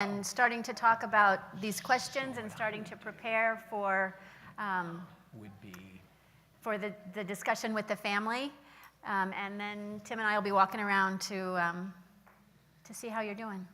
and starting to talk about these questions and starting to prepare for the discussion with the family. And then Tim and I will be walking around to see how you're doing.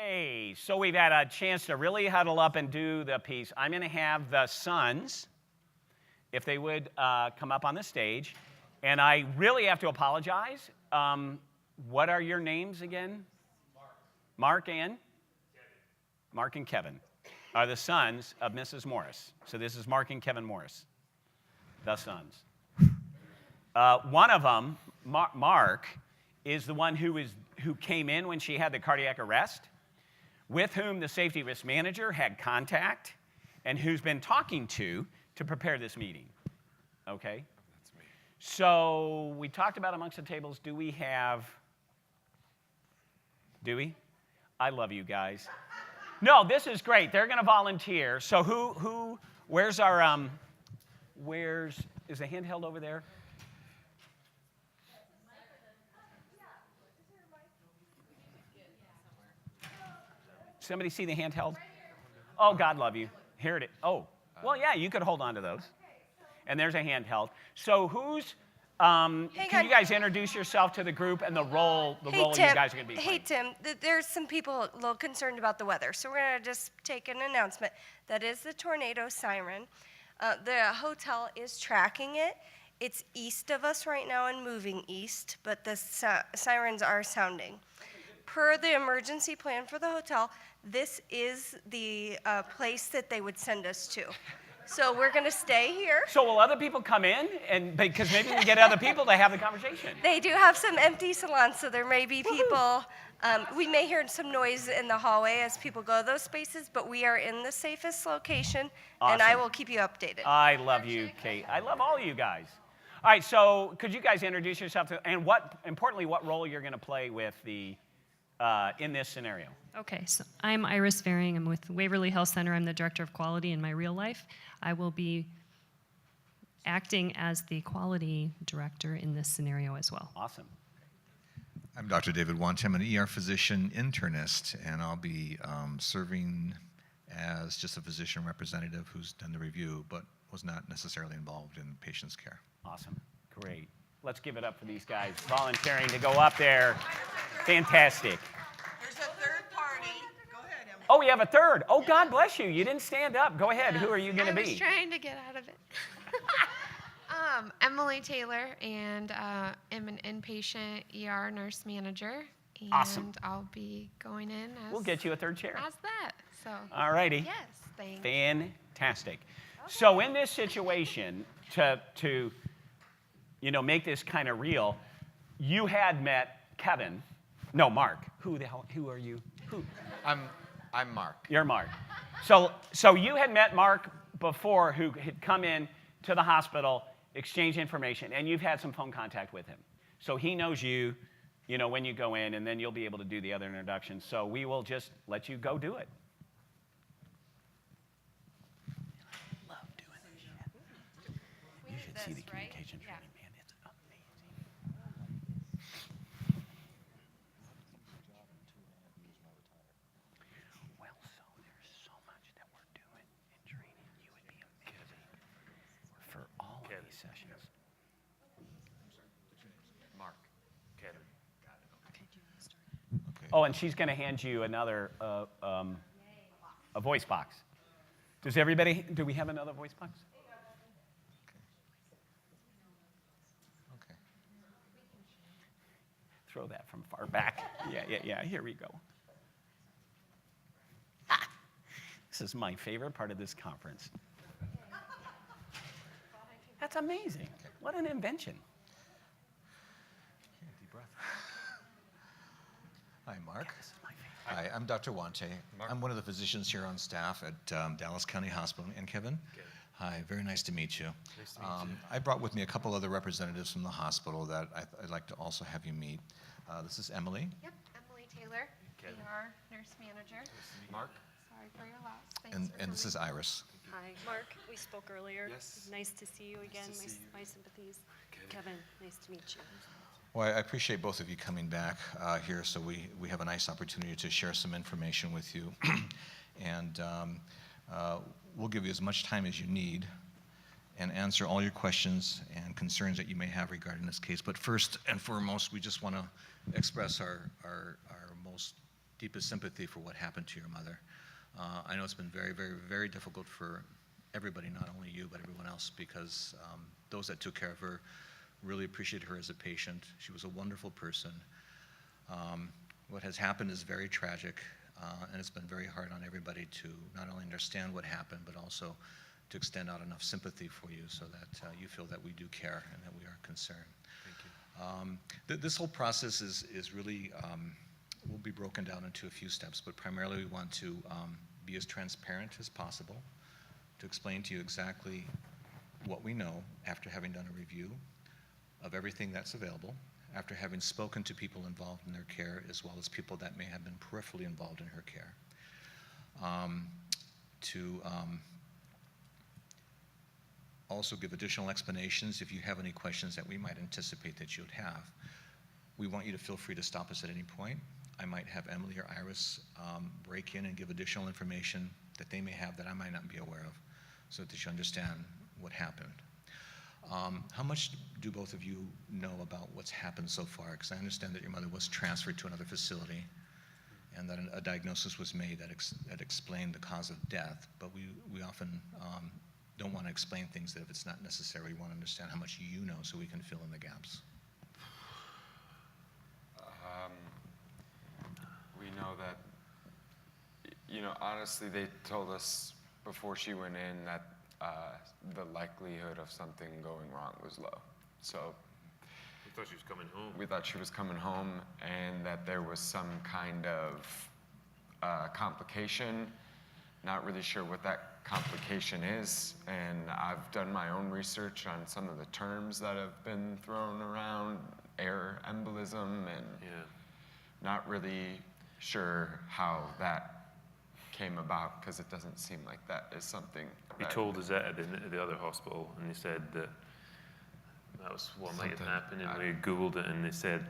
Hey, so we've had a chance to really huddle up and do the piece. I'm going to have the sons, if they would come up on the stage. And I really have to apologize. What are your names again? Mark and? Kevin. Mark and Kevin are the sons of Mrs. Morris. So this is Mark and Kevin Morris, the sons. One of them, Mark, is the one who came in when she had the cardiac arrest, with whom the safety risk manager had contact, and who's been talking to prepare this meeting. Okay? That's me. So we talked about amongst the tables, do we? I love you guys. No, this is great. They're going to volunteer. So where's our, is the handheld over there? Somebody see the handheld? Oh, God love you. Here it is. Oh, well, yeah, you could hold on to those. And there's a handheld. So can you guys introduce yourself to the group and the role you guys are going to be playing? Hey, Tim, there's some people a little concerned about the weather, so we're going to just take an announcement. That is the tornado siren. The hotel is tracking it. It's east of us right now and moving east, but the sirens are sounding. Per the emergency plan for the hotel, this is the place that they would send us to. So we're going to stay here. So will other people come in? Because maybe we get other people to have the conversation. They do have some empty salons, so there may be people. We may hear some noise in the hallway as people go to those spaces, but we are in the safest location, and I will keep you updated. I love you, Kate. I love all you guys. All right, so could you guys introduce yourself and importantly, what role you're going to play with in this scenario? Okay, so I'm Iris Varing. I'm with Waverly Health Center. I'm the Director of Quality in my real life. I will be acting as the Quality Director in this scenario as well. Awesome. I'm Dr. David Wante. I'm an ER physician internist, and I'll be serving as just a physician representative who's done the review, but was not necessarily involved in patient's care. Awesome. Great. Let's give it up for these guys volunteering to go up there. Fantastic. There's a third party. Go ahead, Emily. Oh, we have a third. Oh, God bless you. You didn't stand up. Go ahead. Who are you going to be? I was trying to get out of it. Emily Taylor, and am an inpatient ER nurse manager. And Awesome. I'll be going in as, We'll get you a third chair. as that. So. All righty. Yes, thanks. Fantastic. Okay. So in this situation, to make this kind of real, you had met Kevin. No, Mark. Who are you? Who? I'm Mark. You're Mark. So you had met Mark before, who had come in to the hospital, exchanged information, and you've had some phone contact with him. So he knows you, when you go in, and then you'll be able to do the other introductions. So we will just let you go do it. I love doing this. You should see the communication training, man. It's amazing. Well, so there's so much that we're doing in training. You would be amazing for all of these sessions. Mark. Kevin. Okay. Oh, and she's going to hand you another a voice box. Do we have another voice box? Okay. Throw that from far back. Yeah, here we go. This is my favorite part of this conference. That's amazing. What an invention. Okay, deep breath. Hi, Mark. Hi, I'm Dr. Wante. I'm one of the physicians here on staff at Dallas County Hospital. And Kevin? Good. Hi, very nice to meet you. Nice to meet you. I brought with me a couple other representatives from the hospital that I'd like to also have you meet. This is Emily. Yep, Emily Taylor, Kevin. ER nurse manager. Mark. Sorry for your loss. Thanks And for this is coming. Iris. Hi, Mark. We spoke earlier. Yes. Nice to see you again. to see you. My sympathies. Okay. Kevin, nice to meet you. Well, I appreciate both of you coming back here, so we have a nice opportunity to share some information with you. And we'll give you as much time as you need and answer all your questions and concerns that you may have regarding this case. But first and foremost, we just want to express our most deepest sympathy for what happened to your mother. I know it's been very, very, very difficult for everybody, not only you, but everyone else, because those that took care of her really appreciated her as a patient. She was a wonderful person. What has happened is very tragic, and it's been very hard on everybody to not only understand what happened, but also to extend out enough sympathy for you so that you feel that we do care and that we are concerned. Thank you. This whole process is really, will be broken down into a few steps, but primarily we want to be as transparent as possible, to explain to you exactly what we know after having done a review of everything that's available, after having spoken to people involved in their care, as well as people that may have been peripherally involved in her care. To also give additional explanations if you have any questions that we might anticipate that you would have. We want you to feel free to stop us at any point. I might have Emily or Iris break in and give additional information that they may have that I might not be aware of, so that you understand what happened. How much do both of you know about what's happened so far? Because I understand that your mother was transferred to another facility and that a diagnosis was made that explained the cause of death, but we often don't want to explain things that if it's not necessary. We want to understand how much you know so we can fill in the gaps. We know that, honestly, they told us before she went in that the likelihood of something going wrong was low. So We thought she was coming home. we thought she was coming home and that there was some kind of complication. Not really sure what that complication is, and I've done my own research on some of the terms that have been thrown around, air embolism, and not really sure how that came about, because it doesn't seem like that is something They that, told us that at the other hospital, and they said that was what might have Something happened, and we Googled it, and they said,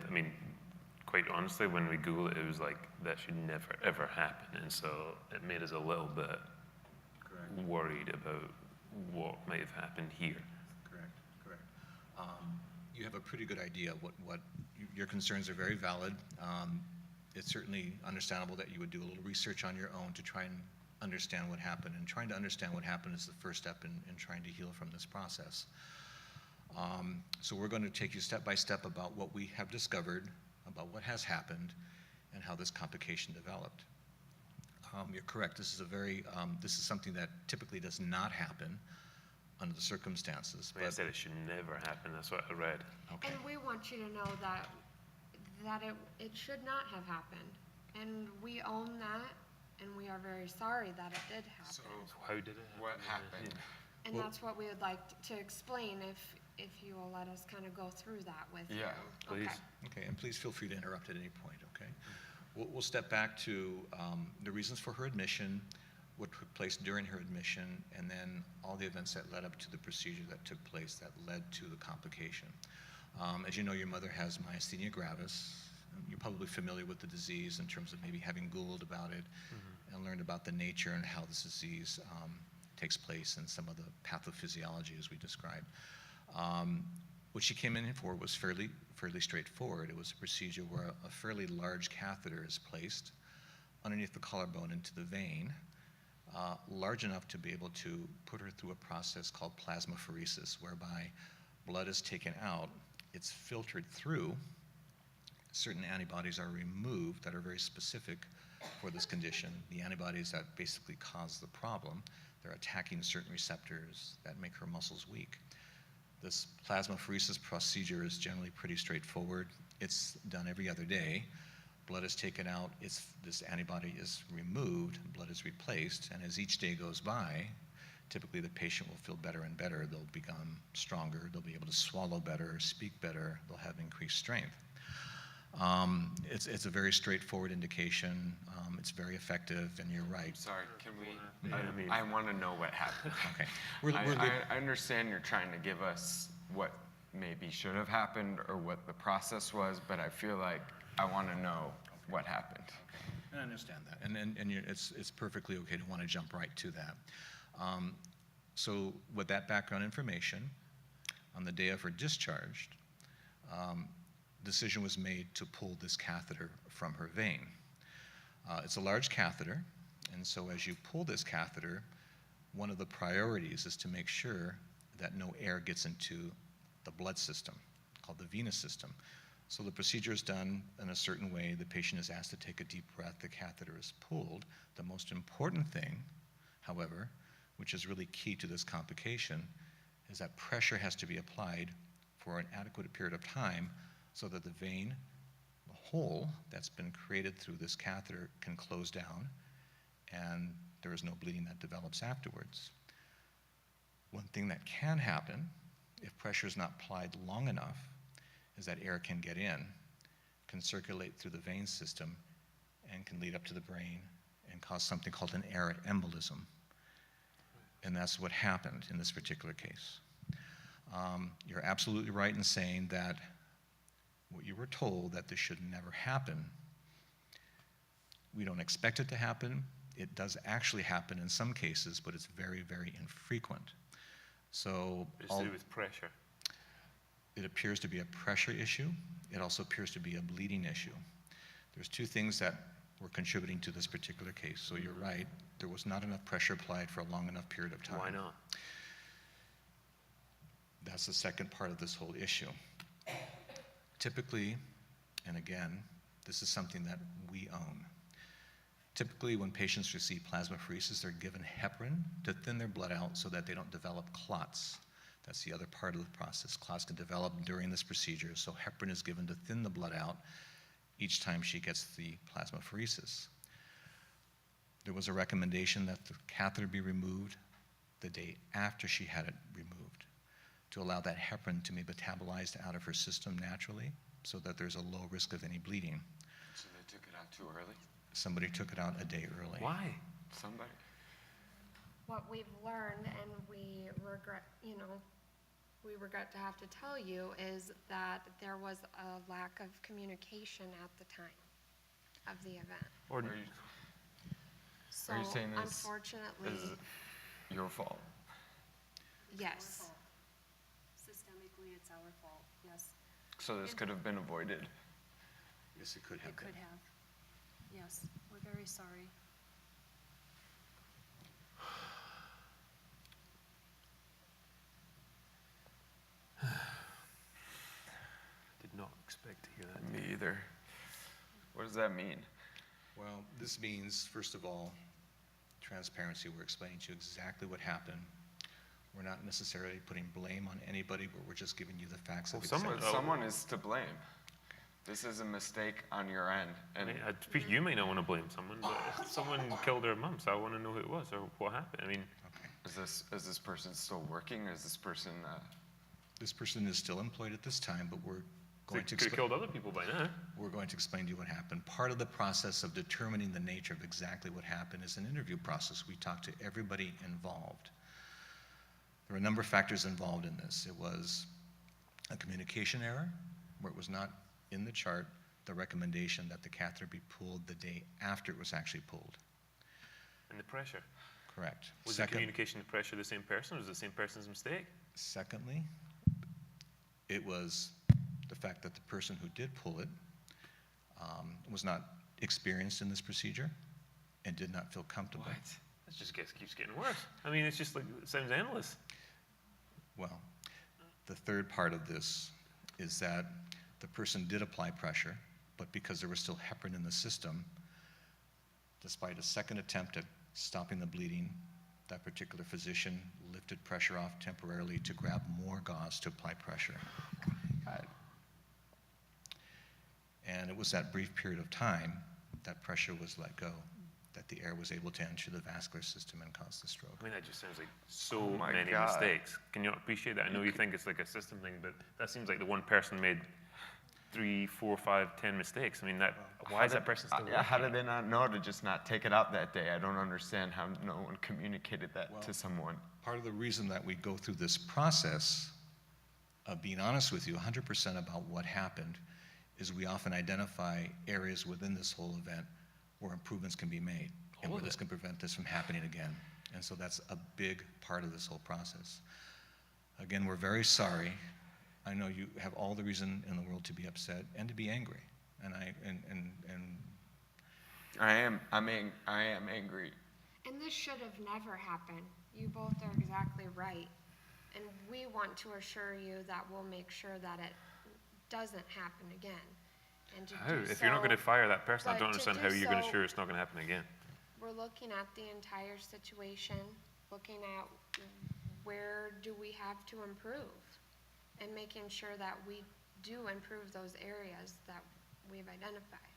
quite honestly, when we Googled it, it was like, that should never, ever happen, and so it made us a little bit worried about what might have happened here. Correct. You have a pretty good idea what your concerns are very valid. It's certainly understandable that you would do a little research on your own to try and understand what happened, and trying to understand what happened is the first step in trying to heal from this process. So we're going to take you step by step about what we have discovered, about what has happened, and how this complication developed. You're correct. This is something that typically does not happen under the circumstances. I said it should never happen. That's what I read. Okay. And we want you to know that it should not have happened. And we own that, and we are very sorry that it did happen. so How did it happen? what happened? And that's what we would like to explain if you will let us kind of go through that with you. Yeah, please. Okay, and please feel free to interrupt at any point, okay? We'll step back to the reasons for her admission, what took place during her admission, and then all the events that led up to the procedure that took place that led to the complication. As you know, your mother has myasthenia gravis. You're probably familiar with the disease in terms of maybe having Googled about it and learned about the nature and how this disease takes place and some of the pathophysiology as we described. What she came in for was fairly straightforward. It was a procedure where a fairly large catheter is placed underneath the collarbone into the vein, large enough to be able to put her through a process called plasmapheresis, whereby blood is taken out, it's filtered through, certain antibodies are removed that are very specific for this condition. The antibodies that basically cause the problem, they're attacking certain receptors that make her muscles weak. This plasmapheresis procedure is generally pretty straightforward. It's done every other day. Blood is taken out, this antibody is removed, blood is replaced, and as each day goes by, typically the patient will feel better and better. They'll become stronger, they'll be able to swallow better, speak better, they'll have increased strength. It's a very straightforward indication. It's very effective, and you're right. Sorry, can we, I want to know what happened. Okay. I understand you're trying to give us what maybe should have happened or what the process was, but I feel like I want to know what happened. I understand that, and it's perfectly okay to want to jump right to that. So with that background information, on the day of her discharge, decision was made to pull this catheter from her vein. It's a large catheter, and so as you pull this catheter, one of the priorities is to make sure that no air gets into the blood system, called the venous system. So the procedure is done in a certain way. The patient is asked to take a deep breath. The catheter is pulled. The most important thing, however, which is really key to this complication, is that pressure has to be applied for an adequate period of time so that the vein, the hole that's been created through this catheter, can close down and there is no bleeding that develops afterwards. One thing that can happen if pressure is not applied long enough is that air can get in, can circulate through the vein system, and can lead up to the brain and cause something called an air embolism. And that's what happened in this particular case. You're absolutely right in saying that what you were told, that this should never happen. We don't expect it to happen. It does actually happen in some cases, but it's very, very infrequent. So It's to do with pressure. it appears to be a pressure issue. It also appears to be a bleeding issue. There's two things that were contributing to this particular case. So you're right, there was not enough pressure applied for a long enough period of time. Why not? That's the second part of this whole issue. Typically, and again, this is something that we own. Typically, when patients receive plasmapheresis, they're given heparin to thin their blood out so that they don't develop clots. That's the other part of the process. Clots can develop during this procedure, so heparin is given to thin the blood out each time she gets the plasmapheresis. There was a recommendation that the catheter be removed the day after she had it removed to allow that heparin to be metabolized out of her system naturally so that there's a low risk of any bleeding. So they took it out too early? Somebody took it out a day early. Why? Somebody? What we've learned, and we regret, we regret to have to tell you, is that there was a lack of communication at the time of the event. Or Are you, So are you saying this unfortunately, is your fault? yes. Systemically, it's our fault, yes. So this could have been avoided? Yes, it could have It could been. have. Yes, we're very sorry. did not expect to hear that. Me either. What does that mean? Well, this means, first of all, transparency. We're explaining to you exactly what happened. We're not necessarily putting blame on anybody, but we're just giving you the facts of Well, exactly. But someone is to blame. This is a mistake on your end. I And mean, you may not want to blame someone, but someone killed their mum, so I want to know who it was or what happened. I mean, Okay. is this person still working? Is this person, This person is still employed at this time, but we're they going to could have killed other people by now. we're going to explain to you what happened. Part of the process of determining the nature of exactly what happened is an interview process. We talk to everybody involved. There were a number of factors involved in this. It was a communication error, where it was not in the chart the recommendation that the catheter be pulled the day after it was actually pulled. And the pressure. Correct. Was the communication and pressure the same person, or was it the same person's mistake? Secondly, it was the fact that the person who did pull it was not experienced in this procedure and did not feel comfortable. That just keeps getting worse. I mean, it's just like, it sounds endless. Well, the third part of this is that the person did apply pressure, but because there was still heparin in the system, despite a second attempt at stopping the bleeding, that particular physician lifted pressure off temporarily to grab more gauze to apply pressure. And it was that brief period of time that pressure was let go, that the air was able to enter the vascular system and cause the stroke. I mean, that just sounds like so Oh my many God. mistakes. Can you not appreciate that? I know you think it's like a system thing, but that seems like the one person made 3, 4, 5, 10 mistakes. I mean, why is that person still working? How did they not know to just not take it out that day? I don't understand how no one communicated that to someone. Part of the reason that we go through this process of being honest with you 100% about what happened is we often identify areas within this whole event where improvements can be made and where this can prevent this from happening again. And so that's a big part of this whole process. Again, we're very sorry. I know you have all the reason in the world to be upset and to be angry. And I am angry. And this should have never happened. You both are exactly right. And we want to assure you that we'll make sure that it doesn't happen again. And to How? do If you're not going to fire that person, I but don't to understand do how you're going to so- ensure it's not going to happen again. We're looking at the entire situation, looking at where do we have to improve, and making sure that we do improve those areas that we've identified.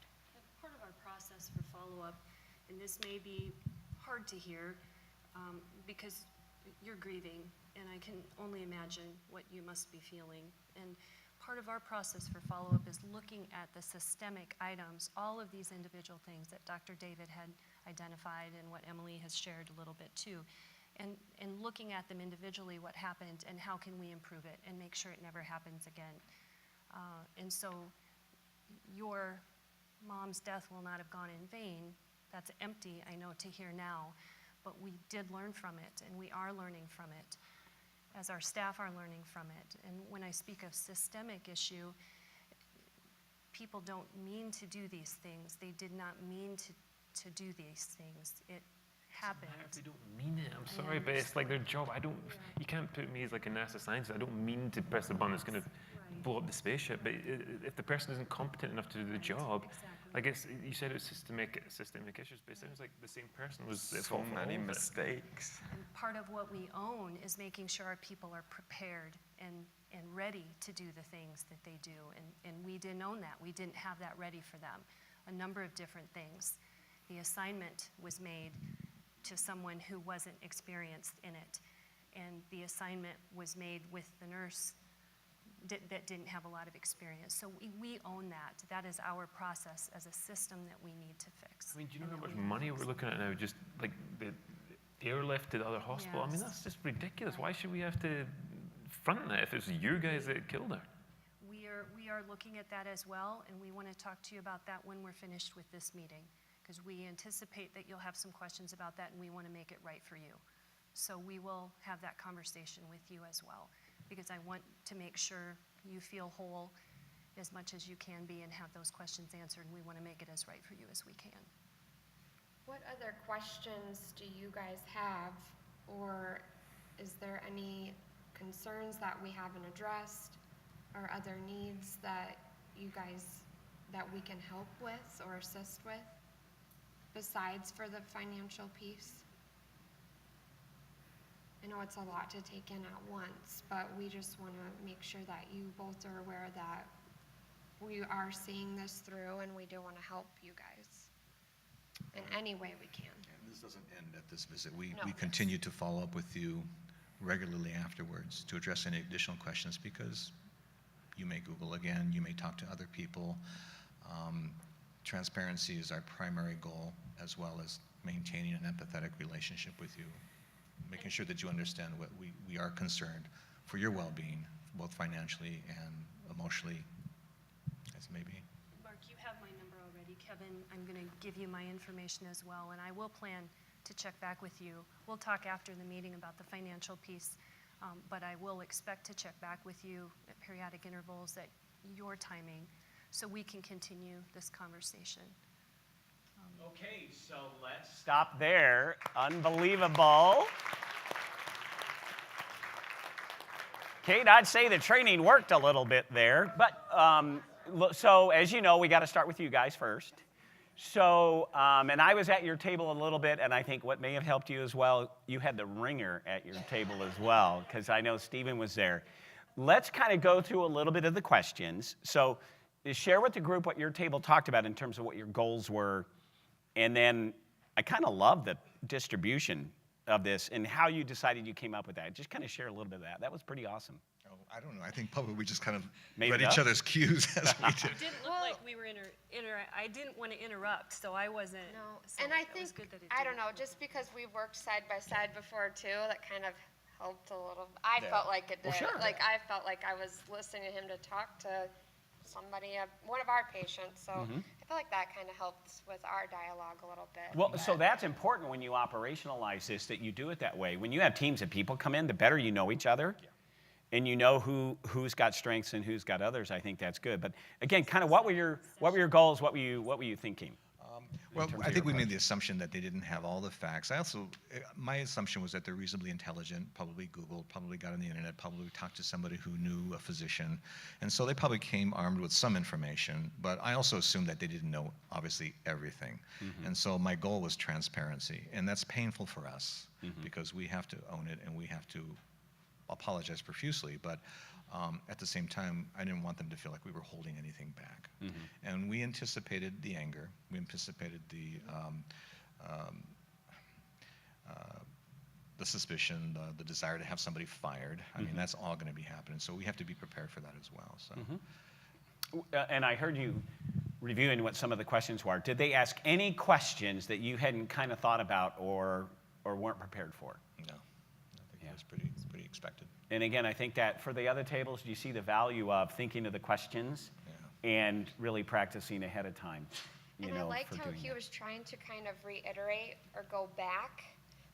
Part of our process for follow-up, and this may be hard to hear, because you're grieving, and I can only imagine what you must be feeling. And part of our process for follow-up is looking at the systemic items, all of these individual things that Dr. David had identified and what Emily has shared a little bit too, and looking at them individually, what happened and how can we improve it and make sure it never happens again. And so your mom's death will not have gone in vain. That's empty, I know, to hear now, but we did learn from it, and we are learning from it, as our staff are learning from it. And when I speak of systemic issue, people don't mean to do these things. They did not mean to do these things. It happened. They don't mean it. I'm sorry, but it's like their job. You can't put me as like a NASA scientist. I don't mean to press the button that's going to blow up the spaceship. But if the person isn't competent enough to do the job, like you said it was systemic issues, but it sounds like the same person was at So fault for many all of it. mistakes. And part of what we own is making sure our people are prepared and ready to do the things that they do. And we didn't own that. We didn't have that ready for them. A number of different things. The assignment was made to someone who wasn't experienced in it. And the assignment was made with the nurse that didn't have a lot of experience. So we own that. That is our process as a system that we need to fix. I mean, do you know and how that much we money we're looking at now? Just like the airlift to the other hospital. I mean, Yes. that's just ridiculous. Right. Why should we have to front that if it's you guys that killed her? We are looking at that as well, and we want to talk to you about that when we're finished with this meeting, because we anticipate that you'll have some questions about that, and we want to make it right for you. So we will have that conversation with you as well, because I want to make sure you feel whole as much as you can be and have those questions answered, and we want to make it as right for you as we can. What other questions do you guys have, or is there any concerns that we haven't addressed, or other needs that that we can help with or assist with, besides for the financial piece? I know it's a lot to take in at once, but we just want to make sure that you both are aware that we are seeing this through, and we do want to help you guys in any way we can. And this doesn't end at this visit. We No. continue to follow up with you regularly afterwards to address any additional questions, because you may Google again, you may talk to other people. Transparency is our primary goal, as well as maintaining an empathetic relationship with you, making sure that you understand what we are concerned for your well-being, both financially and emotionally, as it may be. Mark, you have my number already. Kevin, I'm going to give you my information as well, and I will plan to check back with you. We'll talk after the meeting about the financial piece, but I will expect to check back with you at periodic intervals at your timing, so we can continue this conversation. Okay, so let's stop there. Unbelievable. Kate, I'd say the training worked a little bit there, but so as you know, we got to start with you guys first. So, and I was at your table a little bit, and I think what may have helped you as well, you had the ringer at your table as well, because I know Stephen was there. Let's kind of go through a little bit of the questions. So, share with the group what your table talked about in terms of what your goals were, and then I kind of love the distribution of this and how you decided you came up with that. Just kind of share a little bit of that. That was pretty awesome. Oh, I don't know. I think probably we just kind of Made read it each up? other's cues as we did. It didn't look like we were I didn't want to interrupt, so I wasn't. No, so and I that was think, good that it I don't didn't. know, just because we've worked side by side before too, that kind of helped a little. I Yeah. felt like it did. Well, sure. Like, I felt like I was listening to him to talk to somebody, one of our patients, so I feel like that kind of helped with our dialogue a little bit. Well, so that's important when you operationalize this, that you do it that way. When you have teams of people come in, the better you know each other, and you know who's got strengths and who's got others. I think that's good. But again, kind of what were your goals? What were you thinking? Well, terms I of think your we made the approach? assumption that they didn't have all the facts. My assumption was that they're reasonably intelligent, probably Googled, probably got on the internet, probably talked to somebody who knew a physician. And so they probably came armed with some information, but I also assumed that they didn't know, obviously, everything. And so my goal was transparency, and that's painful for us because we have to own it and we have to apologize profusely, but at the same time, I didn't want them to feel like we were holding anything back. And we anticipated the anger, we anticipated the suspicion, the desire to have somebody fired. I mean, that's all going to be happening, so we have to be prepared for that as well. So. And I heard you reviewing what some of the questions were. Did they ask any questions that you hadn't kind of thought about or weren't prepared for? No, I think it was pretty expected. And again, I think that for the other tables, do you see the value of thinking of the questions and really practicing ahead of time? And I liked for how doing he that. was trying to kind of reiterate or go back,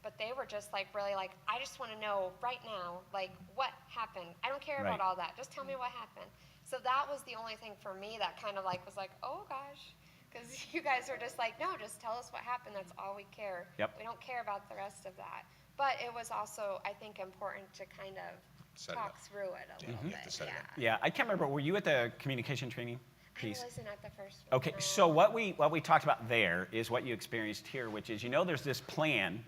but they were just like really like, I just want to know right now, like what happened. I don't care about Right. all that. Just tell me what happened. So that was the only thing for me that kind of like was like, oh gosh, because you guys are just like, no, just tell us what happened. That's all we care. Yep. We don't care about the rest of that. But it was also, I think, important to kind of Set it talk up. through it a little you bit. have to set it up. Yeah, I can't remember. Were you at the communication training piece? I wasn't at the first one. Okay, no. so what we talked about there is what you experienced here, which is, there's this plan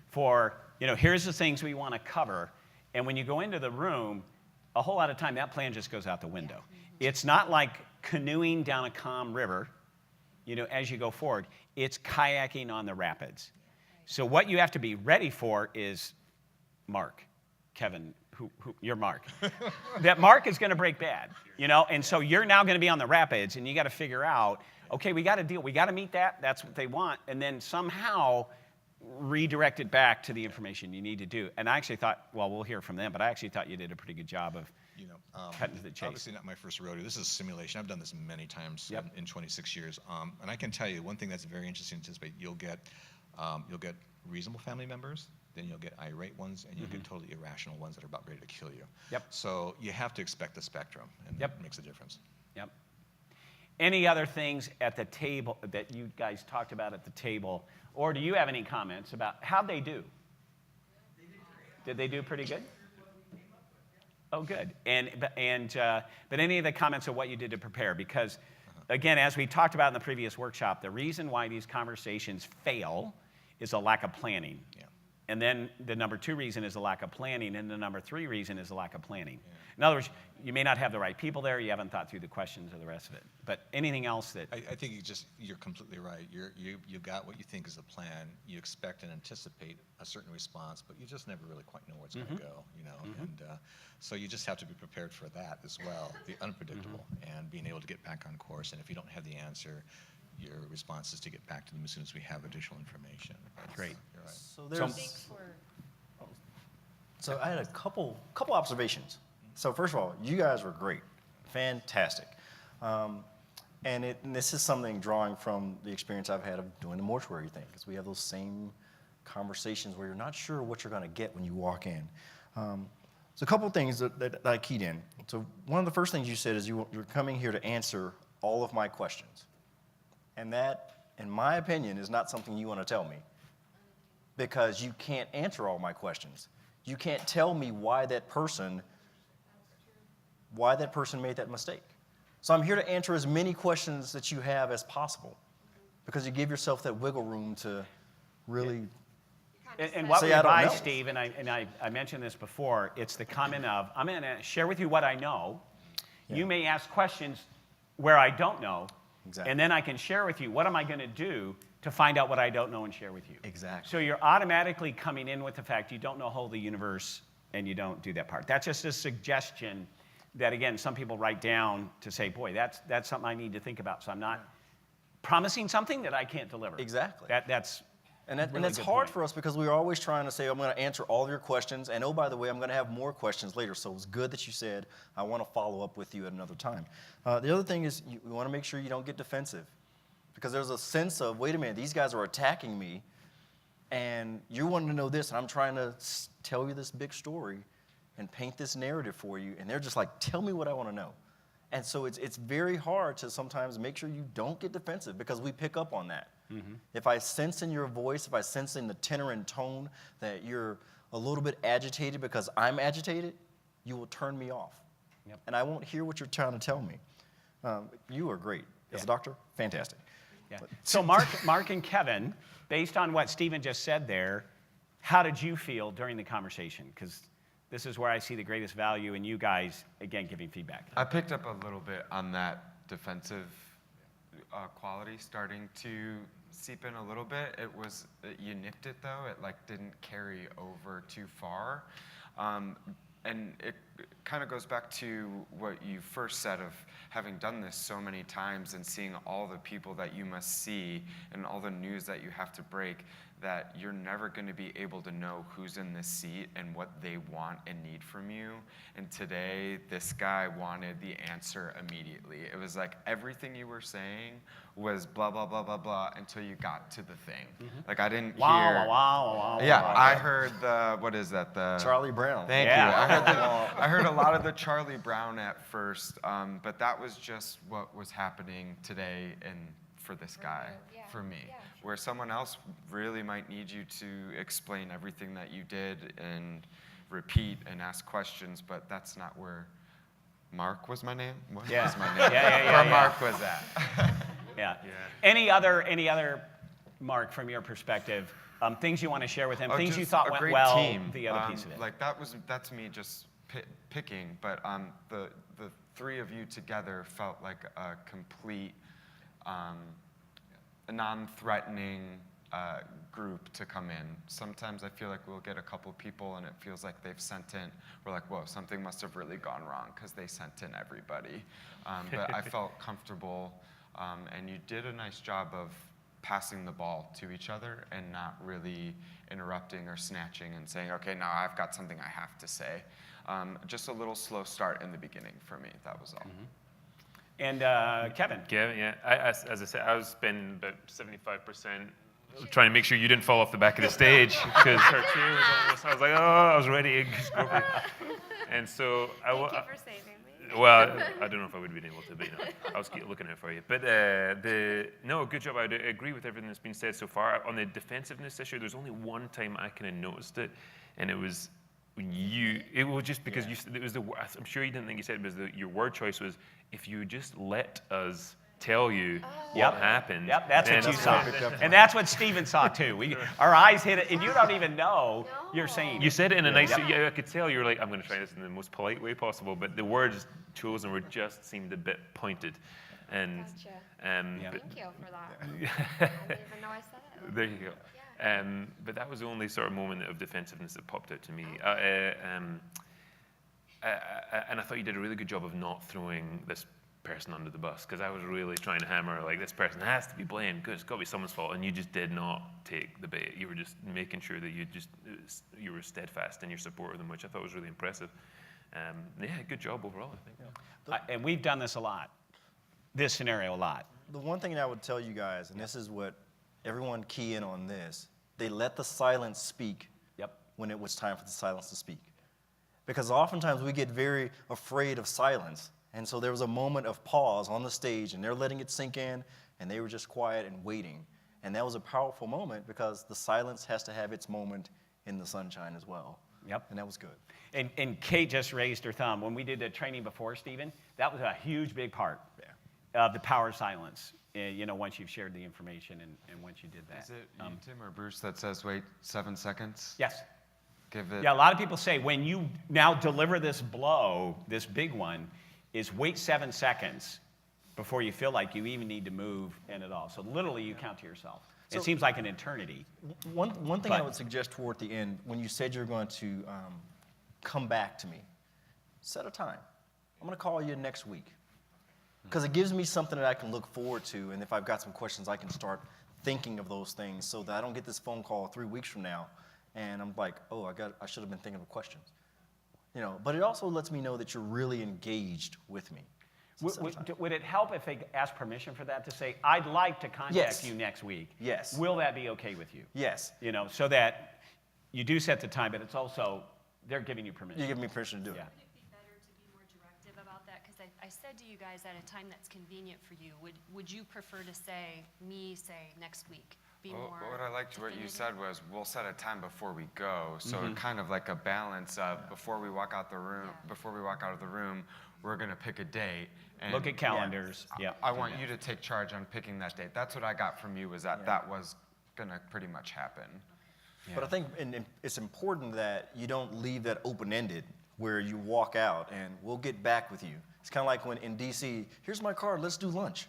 for, here's the things we want to cover. And when you go into the room, a whole lot of time, that plan just goes out the window. It's not like canoeing down a calm river, as you go forward. It's kayaking on the rapids. So what you have to be ready for is Mark, Kevin, who you're Mark. That Mark is going to break bad, and so you're now going to be on the rapids, and you got to figure out, okay, we got to we got to meet that. That's what they want, and then somehow redirect it back to the information you need to do. And I actually thought, well, we'll hear from them, but I actually thought you did a pretty good job of cutting to the chase. Obviously not my first rodeo. This is simulation. I've done this many times in 26 years. And I can tell you one thing that's very interesting to anticipate. You'll get reasonable family members, then you'll get irate ones, and you'll get totally irrational ones that are about ready to kill you. Yep. So you have to expect the spectrum, and that makes a difference. Yep. Any other things at the table that you guys talked about at the table, or do you have any comments about how they do? Did they do pretty good? Oh, good. But any of the comments of what you did to prepare? Because, again, as we talked about in the previous workshop, the reason why these conversations fail is a lack of planning. Yeah. And then the number 2 reason is a lack of planning, and the number 3 reason is a lack of planning. Yeah. In other words, you may not have the right people there, you haven't thought through the questions or the rest of it. But anything else that... I think you're completely right. You got what you think is the plan. You expect and anticipate a certain response, but you just never really quite know where it's going to go, And so you just have to be prepared for that as well, the unpredictable, and being able to get back on course. And if you don't have the answer, your response is to get back to them as soon as we have additional information. Great. You're right. So there's. So I had a couple observations. So first of all, you guys were great, fantastic, and this is something drawing from the experience I've had of doing the mortuary thing, because we have those same conversations where you're not sure what you're going to get when you walk in. So a couple of things that I keyed in. So one of the first things you said is you're coming here to answer all of my questions, and that, in my opinion, is not something you want to tell me, because you can't answer all my questions. You can't tell me why that person made that mistake. So I'm here to answer as many questions that you have as possible, because you give yourself that wiggle room to really And what we say, "I don't advise, know." Steve, and I mentioned this before, it's the comment of, I'm going to share with you what I know. Yeah. You may ask questions where I don't know, Exactly. and then I can share with you what am I going to do to find out what I don't know and share with you. Exactly. So you're automatically coming in with the fact you don't know whole the universe and you don't do that part. That's just a suggestion that, again, some people write down to say, boy, that's something I need to think about. So I'm not promising something that I can't deliver. Exactly. That's And really that's good hard point. for us, because we're always trying to say, I'm going to answer all of your questions, and oh, by the way, I'm going to have more questions later. So it's good that you said, I want to follow up with you at another time. The other thing is, we want to make sure you don't get defensive, because there's a sense of, wait a minute, these guys are attacking me, and you're wanting to know this, and I'm trying to tell you this big story and paint this narrative for you, and they're just like, tell me what I want to know. And so it's very hard to sometimes make sure you don't get defensive, because we pick up on that. If I sense in your voice, if I sense in the tenor and tone that you're a little bit agitated because I'm agitated, you will turn me off. Yep. And I won't hear what you're trying to tell me. You are great. As a doctor, fantastic. Yeah. So Mark and Kevin, based on what Stephen just said there, how did you feel during the conversation? Because this is where I see the greatest value in you guys, again, giving feedback. I picked up a little bit on that defensive quality starting to seep in a little bit. You nipped it though. It like didn't carry over too far. And it kind of goes back to what you first said of having done this so many times and seeing all the people that you must see and all the news that you have to break, that you're never going to be able to know who's in this seat and what they want and need from you. And today, this guy wanted the answer immediately. It was like everything you were saying was blah, blah, blah, blah, blah, until you got to the thing. Like I didn't hear. Wow. Yeah, I heard what is that? The Charlie Brown. Thank you. I heard a lot of the Charlie Brown at first, but that was just what was happening today and for this guy, for me. Where someone else really might need you to explain everything that you did and repeat and ask questions, but that's not where Mark was my name? What was my name? Where Mark was at. Yeah. Any other, Mark, from your perspective, things you want to share with him, things you thought went well, team. the other piece of it? Like that's me just picking, but the three of you together felt like a complete, non-threatening group to come in. Sometimes I feel like we'll get a couple people and it feels like they've sent in, we're like, whoa, something must have really gone wrong because they sent in everybody. But I felt comfortable, and you did a nice job of passing the ball to each other and not really interrupting or snatching and saying, okay, now I've got something I have to say. Just a little slow start in the beginning for me, that was all. And Kevin. Yeah. As I said, I was spending about 75% trying to make sure you didn't fall off the back of the stage because her chair was almost. I was like, oh, I was ready. And so Thank you for saving me. Well, I don't know if I would have been able to, but I was looking out for you. But no, good job. I agree with everything that's been said so far. On the defensiveness issue, there's only one time I kind of noticed it, and it was when it was just because it was I'm sure you didn't think you said it, because your word choice was, if you just let us tell you what happened. Yep, that's what you saw. And that's what Stephen saw too. Our eyes hit it, and you don't even know you're saying it. You said it in a nice, I could tell you were like, I'm going to try this in the most polite way possible, but the words chosen were just seemed a bit pointed. And, Gotcha. Thank you for that. I didn't even know I said it. There you go. But that was the only sort of moment of defensiveness that popped out to me. And I thought you did a really good job of not throwing this person under the bus, because I was really trying to hammer, like, this person has to be blamed, because it's got to be someone's fault, and you just did not take the bait. You were just making sure that you were steadfast in your support of them, which I thought was really impressive. Good job overall, I think. And we've done this a lot, this scenario a lot. The one thing that I would tell you guys, and this is what everyone key in on this, they let the silence speak when it was time for the silence to speak. Because oftentimes we get very afraid of silence. And so there was a moment of pause on the stage, and they're letting it sink in, and they were just quiet and waiting. And that was a powerful moment, because the silence has to have its moment in the sunshine as well. Yep. And that was good. And Kate just raised her thumb. When we did the training before, Stephen, that was a huge, big part of the power of silence. Once you've shared the information and once you did that. Is it you, Tim or Bruce, that says wait 7 seconds? Yes. Give it. Yeah, a lot of people say when you now deliver this blow, this big one, is wait 7 seconds before you feel like you even need to move in at all. So literally you count to yourself. So, it seems like an eternity. One thing I would suggest toward the end, when you said you're going to come back to me, set a time. I'm going to call you next week. Because it gives me something that I can look forward to, and if I've got some questions, I can start thinking of those things so that I don't get this phone call 3 weeks from now, and I'm like, oh, I should have been thinking of questions. But it also lets me know that you're really engaged with me. So would it help if they ask permission for that, to say, I'd like to contact you next week? Yes. Will that be okay with you? Yes. So that you do set the time, but it's also, they're giving you permission. You're giving me permission to do it. Would it be better to be more directive about that? Because I said to you guys at a time that's convenient for you, would you prefer to say next week? Be Well, more what I liked what you definitive? said was we'll set a time before we go, so Mm-hmm. kind of like a balance of before we walk out the room. Yeah. Before we walk out of the room, we're gonna pick a date. And Look at calendars. Yeah. I want you to take charge on picking that date. That's what I got from you, was that that was gonna pretty much happen. But I think it's important that you don't leave that open-ended where you walk out and we'll get back with you. It's kind of like when in DC, here's my card, let's do lunch.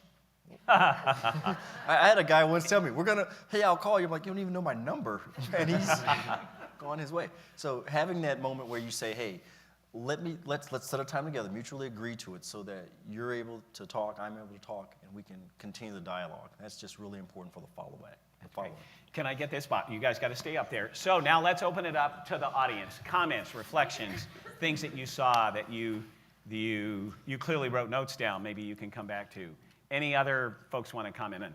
I had a guy once tell me, hey, I'll call you. I'm like, you don't even know my number. And he's gone his way. So having that moment where you say, hey, let's set a time together, mutually agree to it so that you're able to talk, I'm able to talk, and we can continue the dialogue. That's just really important for the follow-up. Can I get this spot? You guys got to stay up there. So now let's open it up to the audience. Comments, reflections, things that you saw that you clearly wrote notes down. Maybe you can come back to. Any other folks want to comment in?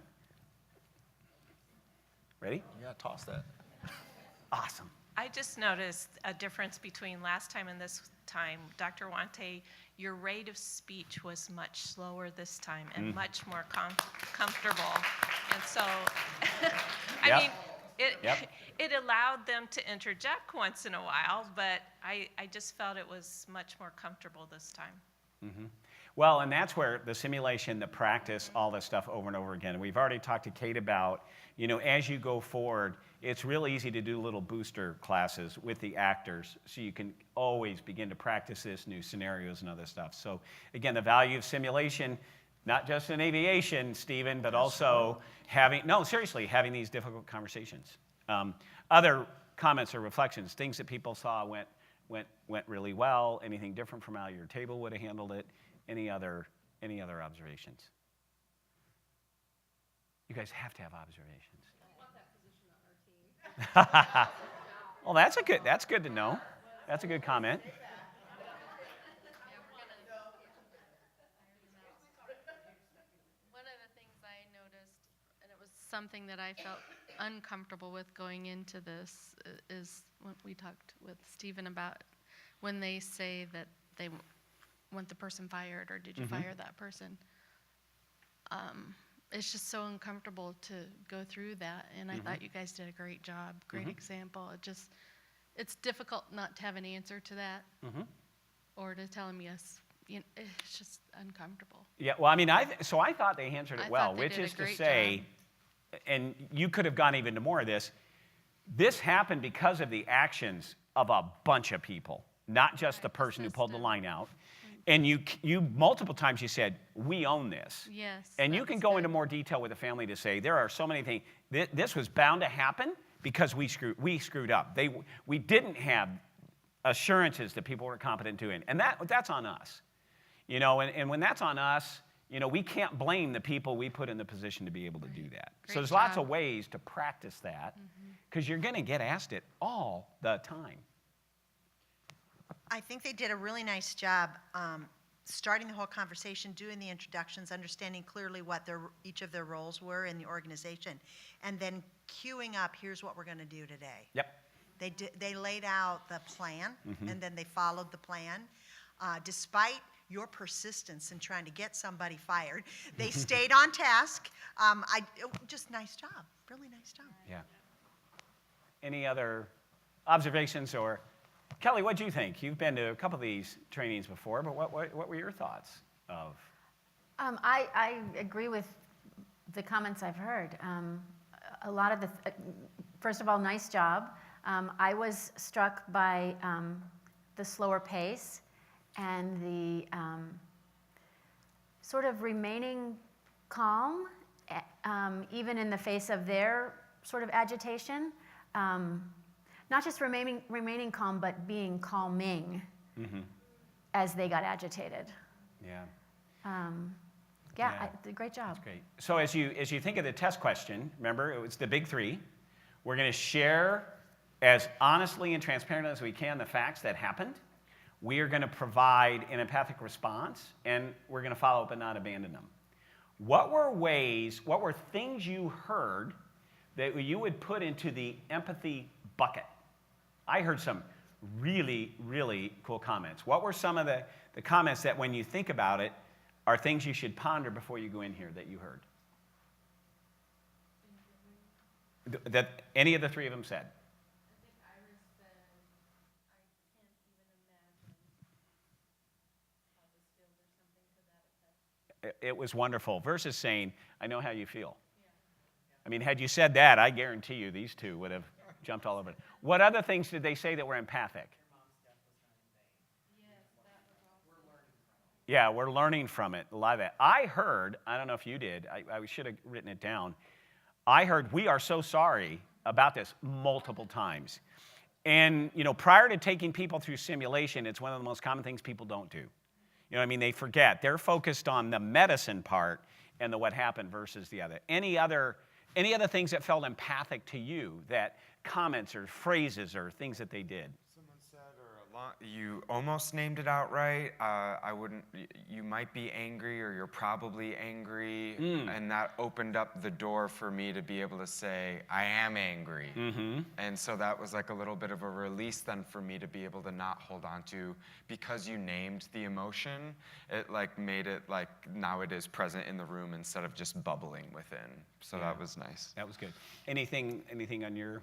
Ready? Yeah, toss that. Awesome. I just noticed a difference between last time and this time. Dr. Wante, your rate of speech was much slower this time and much more comfortable. And so, I mean, it allowed them to interject once in a while, but I just felt it was much more comfortable this time. Mm-hmm. Well, and that's where the simulation, the practice, all this stuff over and over again. We've already talked to Kate about, as you go forward, it's real easy to do little booster classes with the actors so you can always begin to practice this, new scenarios and other stuff. So again, the value of simulation, not just in aviation, Stephen, but also having these difficult conversations. Other comments or reflections, things that people saw went really well, anything different from how your table would have handled it, any other observations? You guys have to have observations. I want that position on our team. Well, that's good to know. That's a good comment. One of the things I noticed, and it was something that I felt uncomfortable with going into this, is when we talked with Stephen about when they say that they want the person fired, or did you fire that person? It's just so uncomfortable to go through that, and I thought you guys did a great job, great example. It's difficult not to have an answer to that, or to tell them yes. It's just uncomfortable. Yeah, well, I mean, I thought they answered it well, which is to say, and you could have gone even to more of this, this happened because of the actions of a bunch of people, not just the person who pulled the line out. And you multiple times you said, we own this. Yes. And you can go into more detail with the family to say, there are so many things. This was bound to happen because we screwed up. We didn't have assurances that people were competent doing. And that's on us. And when that's on us, we can't blame the people we put in the position to be able to do that. So there's lots of ways to practice that, because you're going to get asked it all the time. I think they did a really nice job starting the whole conversation, doing the introductions, understanding clearly what each of their roles were in the organization, and then queuing up, here's what we're going to do today. Yep. They laid out the plan, and then they followed the plan. Despite your persistence in trying to get somebody fired, they stayed on task. Just nice job, really nice job. Yeah. Any other observations or... Kelly, what do you think? You've been to a couple of these trainings before, but what were your thoughts of? I agree with the comments I've heard. A lot of first of all, nice job. I was struck by the slower pace and the sort of remaining calm, even in the face of their sort of agitation. Not just remaining calm, but being calming as they got agitated. Yeah. Great job. That's great. So as you think of the test question, remember, it was the big three. We're going to share as honestly and transparently as we can the facts that happened. We are going to provide an empathic response, and we're going to follow up and not abandon them. What were things you heard that you would put into the empathy bucket? I heard some really, really cool comments. What were some of the comments that when you think about it are things you should ponder before you go in here that you heard? That any of the three of them said? It was wonderful, versus saying, I know how you feel. I mean, had you said that, I guarantee you these two would have jumped all over it. What other things did they say that were empathic? Yeah, we're learning from it, a lot of that. I heard, I don't know if you did, I should have written it down. I heard, we are so sorry about this multiple times. And, you know, prior to taking people through simulation, it's one of the most common things people don't do. You know what I mean? They forget. They're focused on the medicine part and the what happened versus the other. Any other things that felt empathic to you, that comments or phrases or things that they did? Someone said, you almost named it outright. I wouldn't. You might be angry, or you're probably angry, and that opened up the door for me to be able to say, I am angry. And so that was like a little bit of a release then for me to be able to not hold on to, because you named the emotion. It like made it like now it is present in the room instead of just bubbling within. So that was nice. That was good. Anything on your?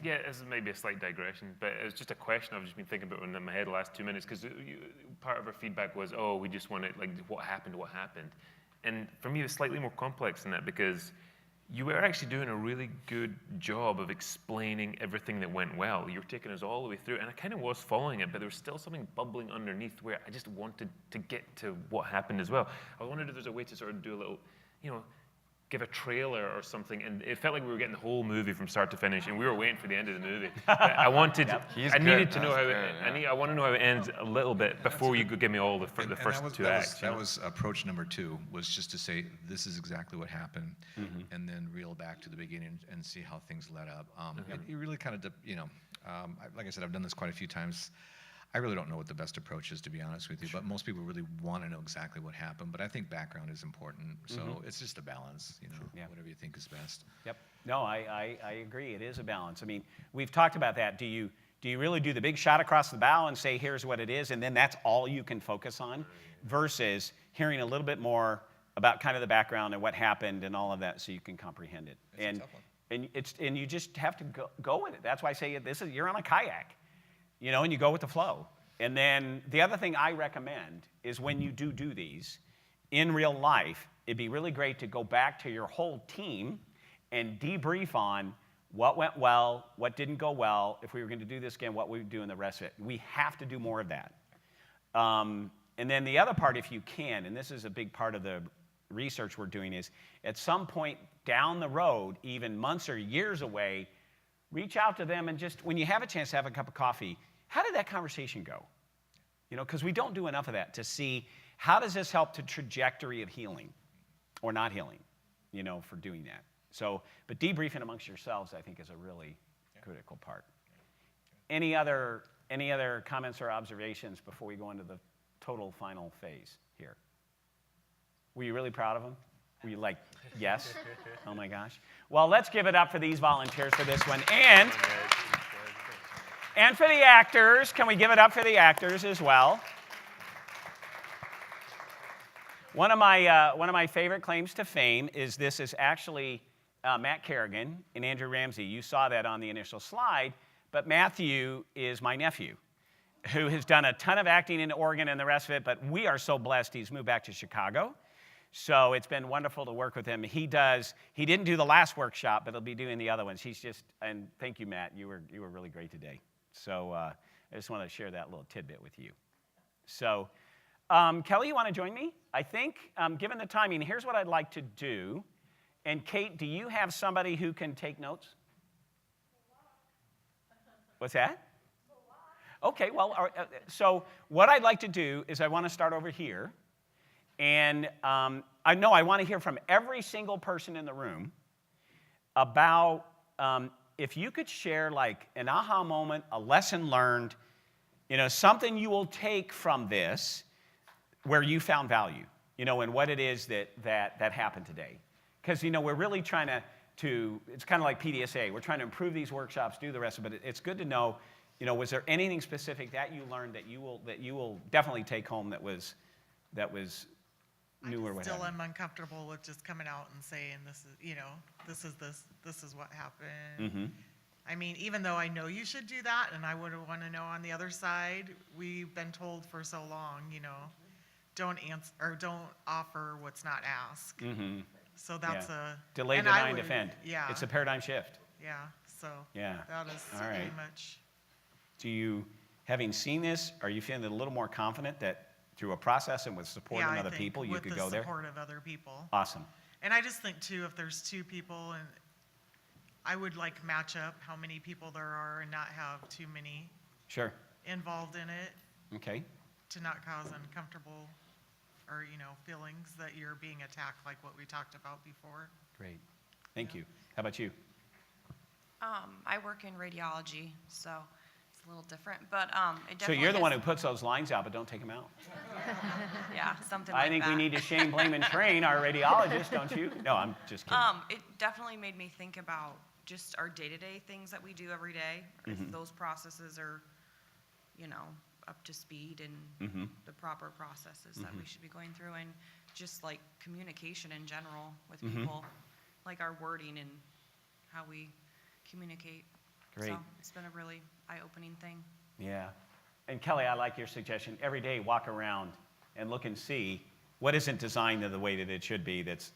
Yeah, it's maybe a slight digression, but it's just a question I've just been thinking about in my head the last 2 minutes, because part of our feedback was, oh, we just want to, like, what happened. And for me, it was slightly more complex than that, because you were actually doing a really good job of explaining everything that went well. You were taking us all the way through, and I kind of was following it, but there was still something bubbling underneath where I just wanted to get to what happened as well. I wondered if there's a way to sort of do a little, give a trailer or something, and it felt like we were getting the whole movie from start to finish, and we were waiting for the end of the movie. But I wanted, I needed to know how I want to know how it ends a little bit before you could give me all the first two acts. That was approach number 2, was just to say, this is exactly what happened, and then reel back to the beginning and see how things led up. You really kind of, like I said, I've done this quite a few times. I really don't know what the best approach is, to be honest with you, but most people really want to know exactly what happened. But I think background is important, so it's just a balance, whatever you think is best. Yep. No, I agree. It is a balance. I mean, we've talked about that. Do you really do the big shot across the bow and say, here's what it is, and then that's all you can focus on, versus hearing a little bit more about kind of the background and what happened and all of that, so you can comprehend it. It's a tough one. And you just have to go with it. That's why I say you're on a kayak. And you go with the flow. And then the other thing I recommend is when you do these, in real life, it'd be really great to go back to your whole team and debrief on what went well, what didn't go well. If we were going to do this again, what we would do in the rest of it. We have to do more of that. And then the other part, if you can, and this is a big part of the research we're doing, is at some point down the road, even months or years away, reach out to them and just, when you have a chance to have a cup of coffee, how did that conversation go? Because we don't do enough of that to see how does this help the trajectory of healing or not healing, for doing that. So, but debriefing amongst yourselves, I think, is a really critical part. Any other comments or observations before we go into the total final phase here? Were you really proud of them? Were you like, yes? Oh my gosh. Well, let's give it up for these volunteers for this one. And for the actors. Can we give it up for the actors as well? One of my favorite claims to fame is this is actually Matt Kerrigan and Andrew Ramsey. You saw that on the initial slide, but Matthew is my nephew, who has done a ton of acting in Oregon and the rest of it, but we are so blessed he's moved back to Chicago. So it's been wonderful to work with him. He didn't do the last workshop, but he'll be doing the other ones. And thank you, Matt. You were really great today. So I just want to share that little tidbit with you. So Kelly, you want to join me? I think, given the timing, here's what I'd like to do. And Kate, do you have somebody who can take notes? What's that? Okay, well, so what I'd like to do is I want to start over here. And I want to hear from every single person in the room about if you could share like an aha moment, a lesson learned, something you will take from this where you found value, and what it is that happened today. Because, we're really trying to, it's kind of like PDSA. We're trying to improve these workshops, do the rest of it. It's good to know, you know, was there anything specific that you learned that you will definitely take home that was new or what Still have you? am uncomfortable with just coming out and saying this is, you know, this is what happened. Mm-hmm. I mean, even though I know you should do that, and I would want to know on the other side, we've been told for so long, you know, don't answer or don't offer what's not asked. Mm-hmm. So that's Yeah. a Delay, and deny, I and would- defend. Yeah, It's a paradigm shift. yeah. So Yeah. that is All pretty right. much. Do you, having seen this, are you feeling a little more confident that through a process and with support Yeah, from I other think people, you with could the go there? support of other people. Awesome. And I just think too, if there's two people, and I would like match up how many people there are and not have too many Sure. involved in it Okay. to not cause uncomfortable or, you know, feelings that you're being attacked like what we talked about before. Great. Thank you. How about you? I work in radiology, so it's a little different, but it So definitely you're the one who has- puts those lines out, but don't take them out. yeah, something like I think that. we need to shame, blame, and train our radiologists, don't you? No, I'm just kidding. It definitely made me think about just our day-to-day things that we do every day, if those processes are, you know, up to speed and Mhm. the proper processes that we should be going through, and just like communication in general with Mhm. people, like our wording and how we communicate. Great. So it's been a really eye-opening thing. Yeah. And Kelly, I like your suggestion. Every day, walk around and look and see what isn't designed in the way that it should be. That's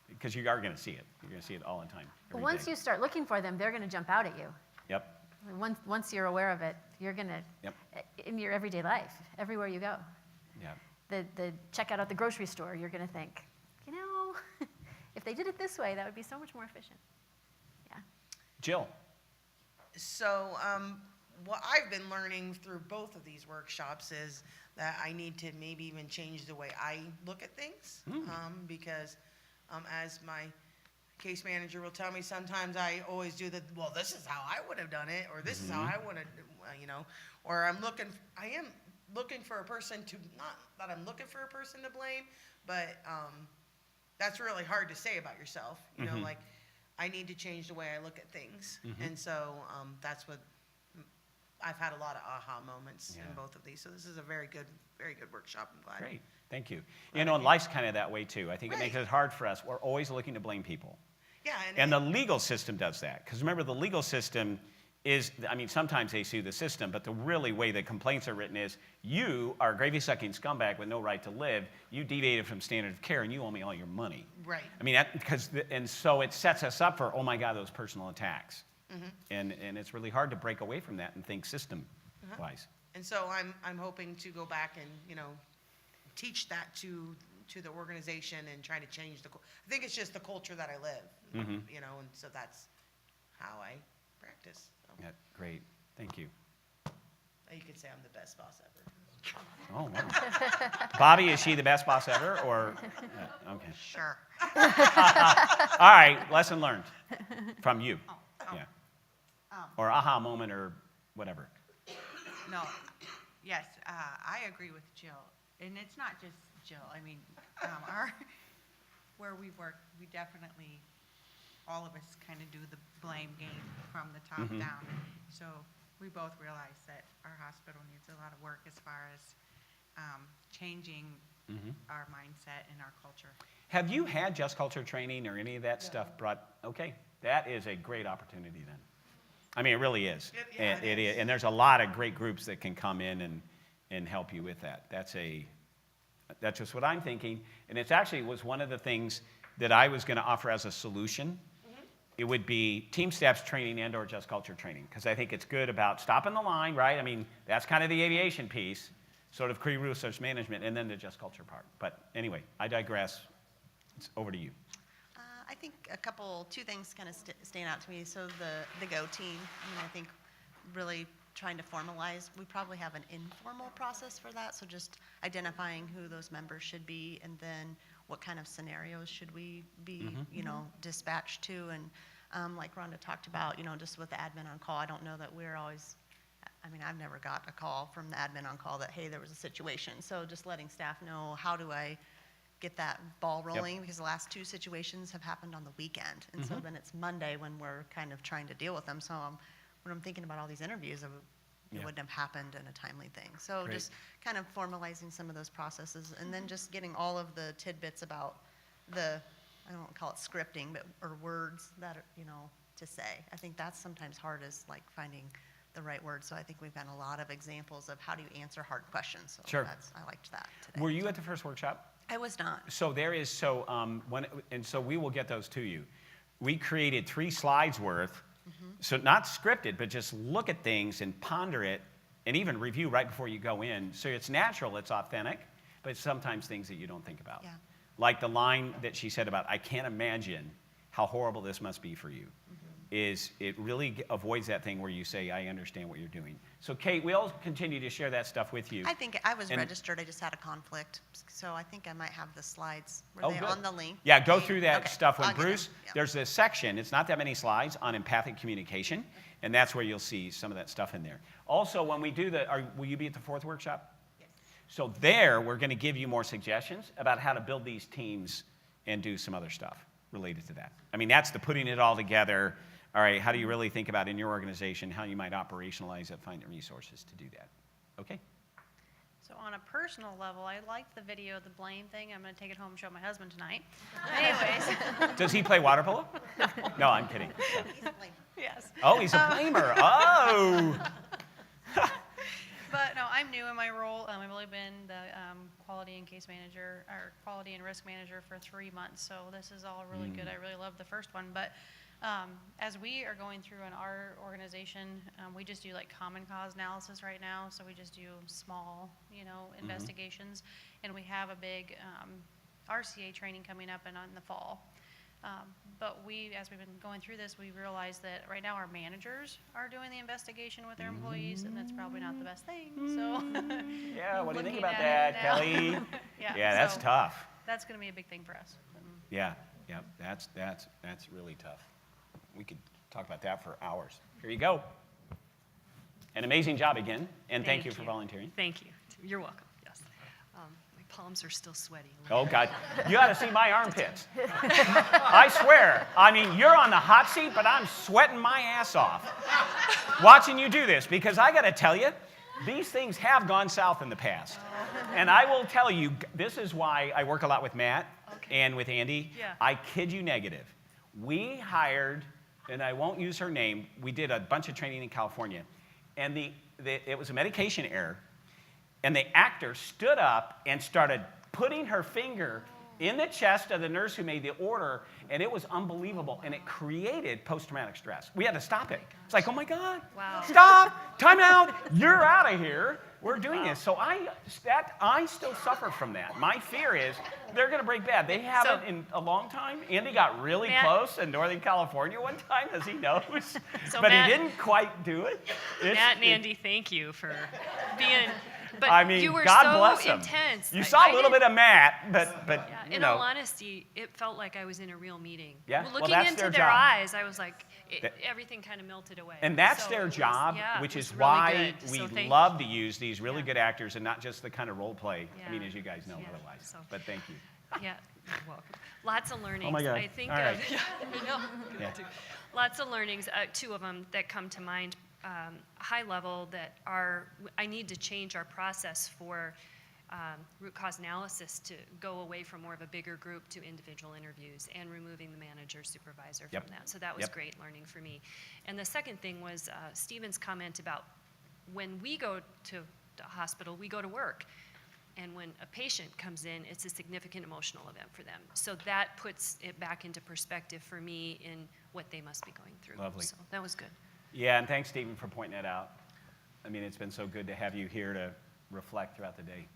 because you are going to see it. You're going to see it all the time. every Once day. you start looking for them, they're going to jump out at you. Yep. Once you're aware of it, you're going to, Yep. in your everyday life, everywhere you go. Yep. The checkout at the grocery store, you're going to think, you know, if they did it this way, that would be so much more efficient. Yeah. Jill. So, what I've been learning through both of these workshops is that I need to maybe even change the way I look at things. Because as my case manager will tell me, sometimes I always do well, this is how I would have done it, or this is how I would have, you know, or I am looking for a person to, not that I'm looking for a person to blame, but that's really hard to say about yourself. You know, like, I need to change the way I look at things. And so that's what I've had a lot of aha moments in both of these. So this is a very good workshop. I'm glad. Great. Thank you. You know, and life's kind of that way too. I think it makes it hard for us. We're always looking to blame people. Yeah. And the legal system does that. Because remember, the legal system is, I mean, sometimes they sue the system, but the really way the complaints are written is, you are a gravy-sucking scumbag with no right to live. You deviated from standard of care, and you owe me all your money. Right. I mean, and so it sets us up for, oh my God, those personal attacks. And it's really hard to break away from that and think system-wise. And so I'm hoping to go back and, you know, teach that to the organization and try to change I think it's just the culture that I live, you know, and so that's how I practice. So. Yeah, great. Thank you. You could say I'm the best boss ever. Oh, wow. Bobby, is she the best boss ever, or? Okay. Sure. All right, lesson learned from you. Yeah. Or aha moment or whatever. No, yes, I agree with Jill. And it's not just Jill. I mean, where we work, we definitely, all of us kind of do the blame game from the top down. So we both realize that our hospital needs a lot of work as far as changing our mindset and our culture. Have you had Just Culture training or any of that stuff brought? Okay, that is a great opportunity then. I mean, it really is. It is. And there's a lot of great groups that can come in and help you with that. That's just what I'm thinking. And it actually was one of the things that I was going to offer as a solution. It would be team steps training and or Just Culture training, because I think it's good about stopping the line, right? I mean, that's kind of the aviation piece, sort of career resource management, and then the Just Culture part. But anyway, I digress. It's over to you. I think two things kind of stand out to me. So the GO team, I think really trying to formalize, we probably have an informal process for that. So just identifying who those members should be, and then what kind of scenarios should we be, dispatched to. And like Rhonda talked about, just with the admin on call, I don't know that we're always, I've never got a call from the admin on call that, hey, there was a situation. So just letting staff know, how do I get that ball rolling, because the last two situations have happened on the weekend. And so then it's Monday when we're kind of trying to deal with them. So when I'm thinking about all these interviews, it Yeah. wouldn't have happened in a timely thing. So Great. just kind of formalizing some of those processes, and then just getting all of the tidbits about the, I don't call it scripting, but, or words that, to say. I think that's sometimes hard, is like finding the right word. So I think we've got a lot of examples of how do you answer hard questions. So Sure. I liked that today. Were you at the first workshop? I was not. So there is, and so we will get those to you. We created 3 slides worth, so not scripted, but just look at things and ponder it, and even review right before you go in. So it's natural, it's authentic, but it's sometimes things that you don't think about. Yeah. Like the line that she said about, I can't imagine how horrible this must be for you, is it really avoids that thing where you say, I understand what you're doing. So Kate, we'll continue to share that stuff with you. I think I was And- registered. I just had a conflict. So I think I might have the slides. Were Oh, they good. on the link? Yeah, go through that Okay, stuff. When I'll get 'em. Bruce, Yep. there's this section, it's not that many slides, on empathic communication, and that's where you'll see some of that stuff in there. Also, when we do will you be at the 4th workshop? Yes. So there, we're going to give you more suggestions about how to build these teams and do some other stuff related to that. I mean, that's the putting it all together. All right, how do you really think about in your organization how you might operationalize it, find the resources to do that? Okay? So on a personal level, I liked the video of the blame thing. I'm going to take it home and show my husband tonight. Anyways. Does he play water polo? No, I'm kidding. Yes. Oh, he's a blamer. Oh! But no, I'm new in my role. I've only been the quality and case manager, or quality and risk manager for 3 months. So this is all really good. I really love the first one. But as we are going through in our organization, we just do like common cause analysis right now. So we just do small, investigations. And we have a big RCA training coming up in the fall. But as we've been going through this, we realized that right now our managers are doing the investigation with their employees, and that's probably not the best thing. So Yeah, what do you think looking about at that, it now. Kelly? Yeah, Yeah, that's so tough. That's going to be a big thing for us. Yeah, that's really tough. We could talk about that for hours. Here you go. An amazing job again, and thank you for volunteering. Thank you. You're welcome, yes. My palms are still sweaty. Oh, God. You ought to see my armpits. I swear. I mean, you're on the hot seat, but I'm sweating my ass off watching you do this, because I got to tell you, these things have gone south in the past. And I will tell you, this is why I work a lot with Matt and with Andy. Yeah. I kid you negative. We hired, and I won't use her name, we did a bunch of training in California, and it was a medication error, and the actor stood up and started putting her finger in the chest of the nurse who made the order, and it was unbelievable, and it created post-traumatic stress. We had to stop it. It's like, oh my God, stop, time out, you're out of here. We're doing this. So I still suffer from that. My fear is they're going to break bad. They haven't in a long time. Andy got really close in Northern California one time, as he knows, but Matt, he didn't quite do it. Matt and Andy, thank you for being. But I mean, you were God so bless him. intense. You saw a little bit of Matt, but Yeah, you in know. all honesty, it felt like I was in a real meeting. Yeah, well, Looking that's into their their job. eyes, I was like, everything kind of melted away. And that's So their it was- job, yeah, which it is was really why good. we So thank love to use these really good actors and not just the kind of role play. I mean, Yeah. as you guys know Yeah. otherwise. So- But thank you. Yeah, you're welcome. Lots of learnings. Oh my God. I think All right. I know. Yeah. Lots of learnings. 2 of them that come to mind. High level that I need to change our process for root cause analysis to go away from more of a bigger group to individual interviews and removing the manager supervisor Yep. from that. So that was Yep. great learning for me. And the second thing was Stephen's comment about when we go to the hospital, we go to work. And when a patient comes in, it's a significant emotional event for them. So that puts it back into perspective for me in what they must be going through. Lovely. So that was good. Yeah, and thanks, Stephen, for pointing that out. I mean, it's been so good to have you here to reflect throughout the day.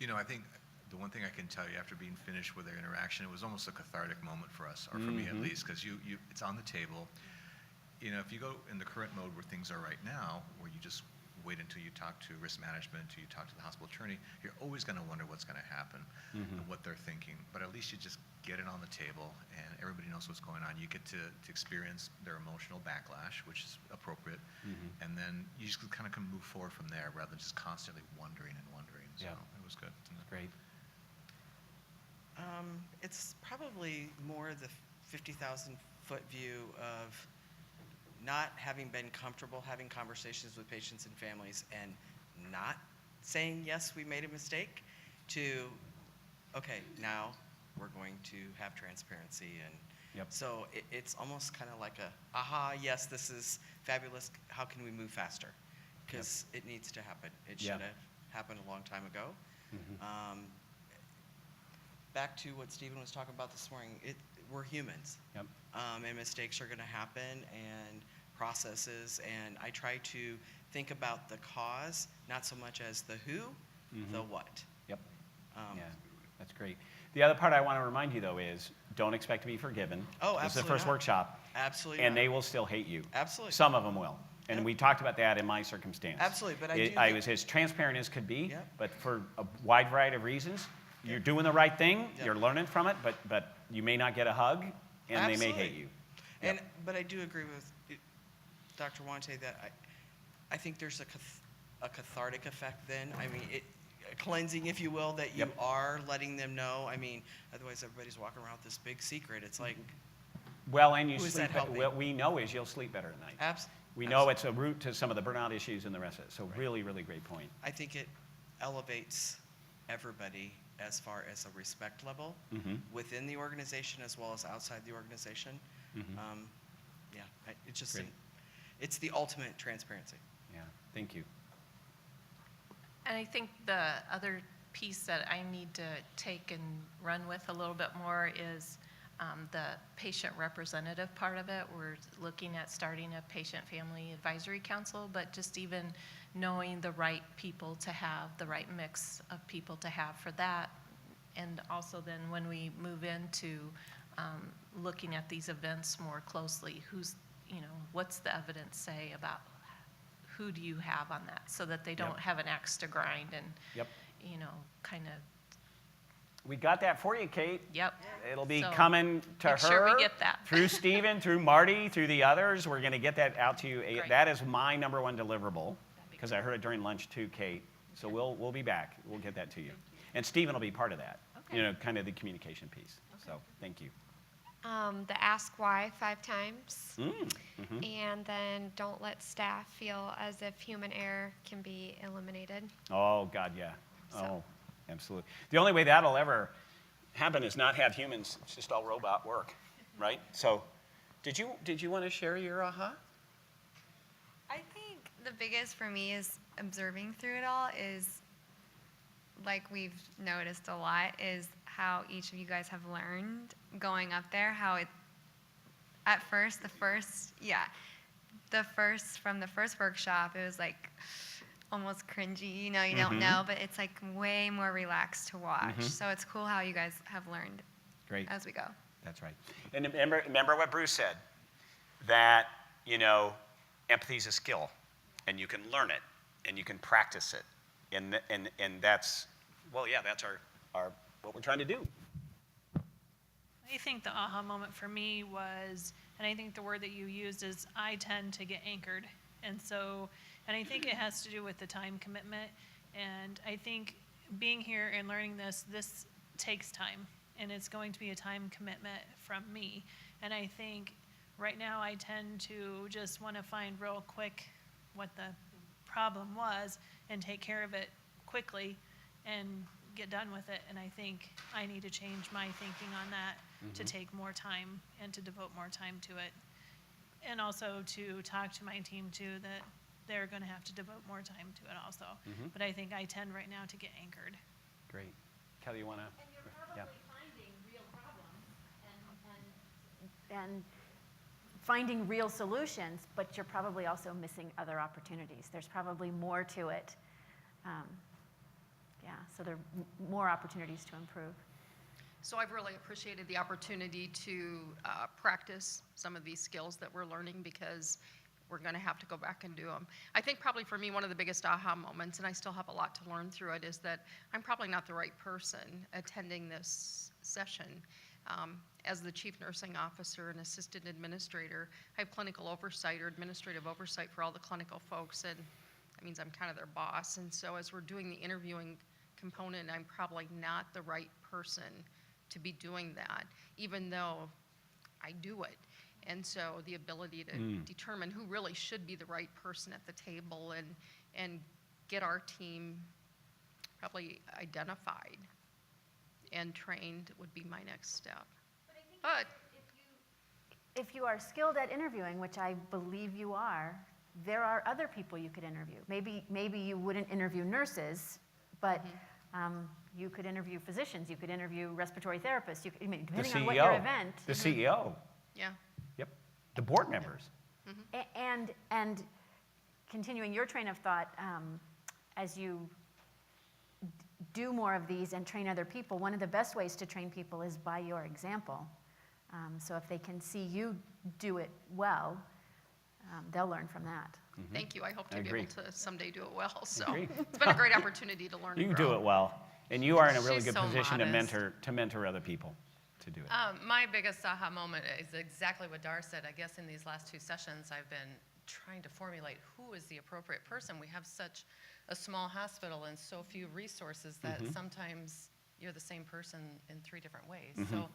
Yeah. I think the one thing I can tell you after being finished with their interaction, it was almost a cathartic moment for us, or for me at least, because it's on the table. If you go in the current mode where things are right now, where you just wait until you talk to risk management, until you talk to the hospital attorney, you're always going to wonder what's going to happen and what they're thinking. But at least you just get it on the table, and everybody knows what's going on. You get to experience their emotional backlash, which is appropriate, and then you just kind of move forward from there rather than just constantly wondering and wondering. So it was good. Great. It's probably more the 50,000-foot view of not having been comfortable having conversations with patients and families and not saying, yes, we made a mistake, to, okay, now we're going to have transparency. And so it's almost kind of like a, aha, yes, this is fabulous. How can we move faster? Because it needs to happen. It should have happened a long time ago. Back to what Stephen was talking about this morning, we're humans. And mistakes are going to happen, and processes, and I try to think about the cause, not so much as the who, the what. Yeah, that's great. The other part I want to remind you, though, is don't expect to be forgiven. Oh, This is the absolutely first not. workshop. Absolutely And not. they will still hate you. Absolutely. Some of them will. And we talked about that in my circumstance. Absolutely, but I was as transparent as could be, but for a wide variety of reasons, you're doing the right thing, you're learning from it, but you may not get a hug, and they may hate you. But I do agree with Dr. Wante that I think there's a cathartic effect then. I mean, a cleansing, if you will, that you are letting them know. I mean, otherwise everybody's walking around with this big secret. It's like, well, and you who is sleep. that helping? What we know is you'll sleep better at night. We Absolutely. know it's a root to some of the burnout issues and the rest of it. So really, really great point. I think it elevates everybody as far as a respect level within the organization as well as outside the organization. It's just it's the ultimate transparency. Yeah, thank you. And I think the other piece that I need to take and run with a little bit more is the patient representative part of it. We're looking at starting a patient family advisory council, but just even knowing the right people to have, the right mix of people to have for that. And also then when we move into looking at these events more closely, what's the evidence say about who do you have on that, so that they don't have an axe to grind and, kind of. We got that for you, Kate. Yep. It'll be So, coming to make her. sure we get that. Through Stephen, through Marty, through the others. We're going to get that out to you. Great. That is my number one deliverable, because I heard it during lunch too, Kate. So we'll be back. We'll get that to you. And Stephen will be part of that. Kind of the communication piece. So thank you. The ask why 5 times. Mm-hmm. And then don't let staff feel as if human error can be eliminated. Oh, God, yeah. Oh, absolutely. The only way that'll ever happen is not have humans. It's just all robot work, right? So did you want to share your aha? I think the biggest for me is observing through it all is, like we've noticed a lot, is how each of you guys have learned going up there, how it, at first, from the first workshop, it was like almost cringy, you don't know, but it's like way more relaxed to watch. So it's cool how you guys have learned as we go. That's right. And remember what Bruce said, that, empathy is a skill, and you can learn it, and you can practice it. And that's, that's our what we're trying to do. I think the aha moment for me was, and I think the word that you used is, I tend to get anchored. And I think it has to do with the time commitment. And I think being here and learning this takes time. And it's going to be a time commitment from me. And I think right now I tend to just want to find real quick what the problem was and take care of it quickly and get done with it. And I think I need to change my thinking on that to take more time and to devote more time to it. And also to talk to my team too, that they're going to have to devote more time to it also. But I think I tend right now to get anchored. Great. Kelly, you want to? And you're probably finding real problems and finding real solutions, but you're probably also missing other opportunities. There's probably more to it. So there are more opportunities to improve. So I've really appreciated the opportunity to practice some of these skills that we're learning, because we're going to have to go back and do them. I think probably for me, one of the biggest aha moments, and I still have a lot to learn through it, is that I'm probably not the right person attending this session. As the chief nursing officer and assistant administrator, I have clinical oversight or administrative oversight for all the clinical folks, and that means I'm kind of their boss. And so as we're doing the interviewing component, I'm probably not the right person to be doing that, even though I do it. And so the ability to determine who really should be the right person at the table and get our team probably identified and trained would be my next step. But If you are skilled at interviewing, which I believe you are, there are other people you could interview. Maybe you wouldn't interview nurses, but you could interview physicians, you could interview respiratory therapists, depending on what your event. The CEO. yeah. Yep. The board members. And continuing your train of thought, as you do more of these and train other people, one of the best ways to train people is by your example. So if they can see you do it well, they'll learn from that. Thank you. I hope to be able to someday do it well. So Agree. it's been a great opportunity to learn. You and do grow. it well, and you are in a really She's good so position modest. to mentor other people to do it. My biggest aha moment is exactly what Dar said. I guess in these last 2 sessions, I've been trying to formulate who is the appropriate person. We have such a small hospital and so few resources that sometimes you're the same person in 3 different ways. So,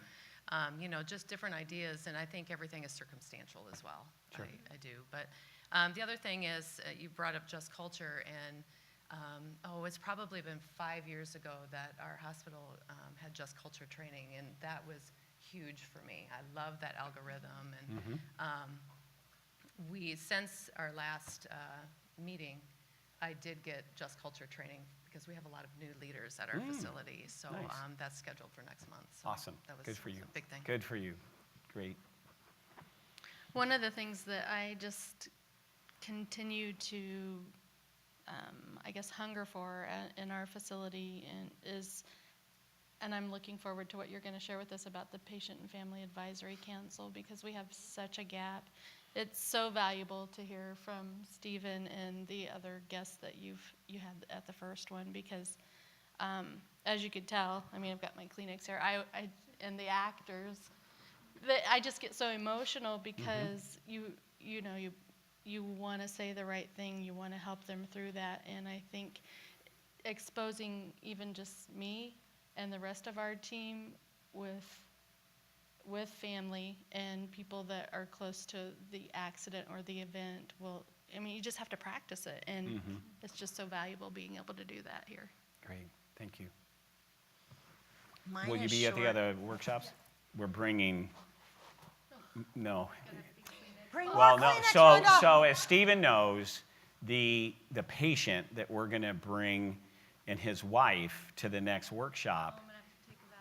just different ideas, and I think everything is circumstantial as well. Sure. I do. But the other thing is, you brought up Just Culture, and it's probably been 5 years ago that our hospital had Just Culture training, and that was huge for me. I love that algorithm, and since our last meeting, I did get Just Culture training because we have a lot of new leaders at our facility. So Nice. that's scheduled for next month. So Awesome. That was Good for you. a big thing. Good for you. Great. One of the things that I just continue to, hunger for in our facility and I'm looking forward to what you're going to share with us about the Patient and Family Advisory Council, because we have such a gap. It's so valuable to hear from Stephen and the other guests that you had at the first one, because as you could tell, I've got my Kleenex here, and the actors, I just get so emotional because you want to say the right thing, you want to help them through that, and I think exposing even just me and the rest of our team with family and people that are close to the accident or the event you just have to practice it, and it's just so valuable being able to do that here. Great. Thank you. Mine Will you is be at the short. other workshops? We're bringing, no. Bring Well, more no. Kleenex, So as Stephen knows, the patient that we're going to bring and his wife to the next workshop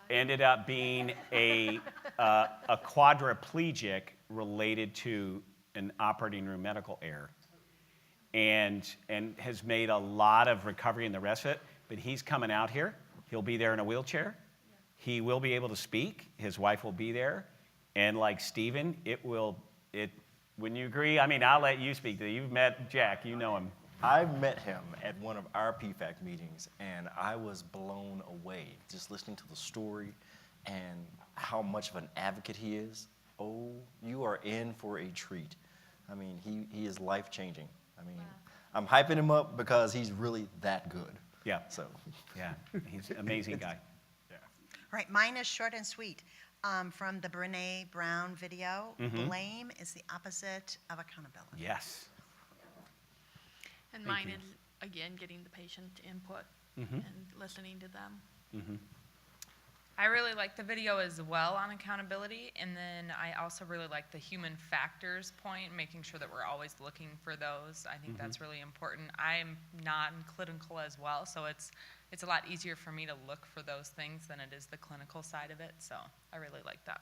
ended up being a quadriplegic related to an operating room medical error, and has made a lot of recovery in the rest of it. But he's coming out here. He'll be there in a wheelchair. He will be able to speak. His wife will be there, and like Stephen, wouldn't you agree? I'll let you speak. You've met Jack. You know him. I met him at one of our PFAC meetings, and I was blown away just listening to the story and how much of an advocate he is. Oh, you are in for a treat. He is life-changing. I'm hyping him up because he's really that good. Yeah. So. Yeah, he's an amazing guy. Yeah. All right, mine is short and sweet. From the Brene Brown video, blame is the opposite of accountability. Yes. And Thank mine you. is, again, getting the patient input and listening to them. I really like the video as well on accountability, and then I also really like the human factors point, making sure that we're always looking for those. I think that's really important. I'm non-clinical as well, so it's a lot easier for me to look for those things than it is the clinical side of it, so I really like that.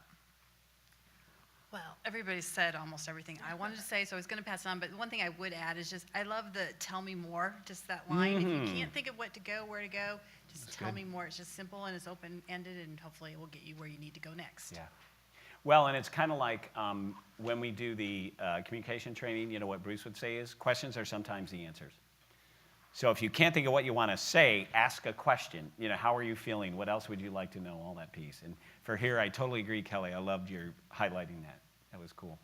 Well, everybody said almost everything I wanted to say, so I was going to pass it on. But one thing I would add is just, I love the tell me more, just that line. If you can't think of where to go, just tell me more. It's just simple and it's open-ended, and hopefully it will get you where you need to go next. Yeah. Well, and it's kind of like when we do the communication training, what Bruce would say is, questions are sometimes the answers. So if you can't think of what you want to say, ask a question. How are you feeling? What else would you like to know? All that piece. And for here, I totally agree, Kelly. I loved your highlighting that. That was cool.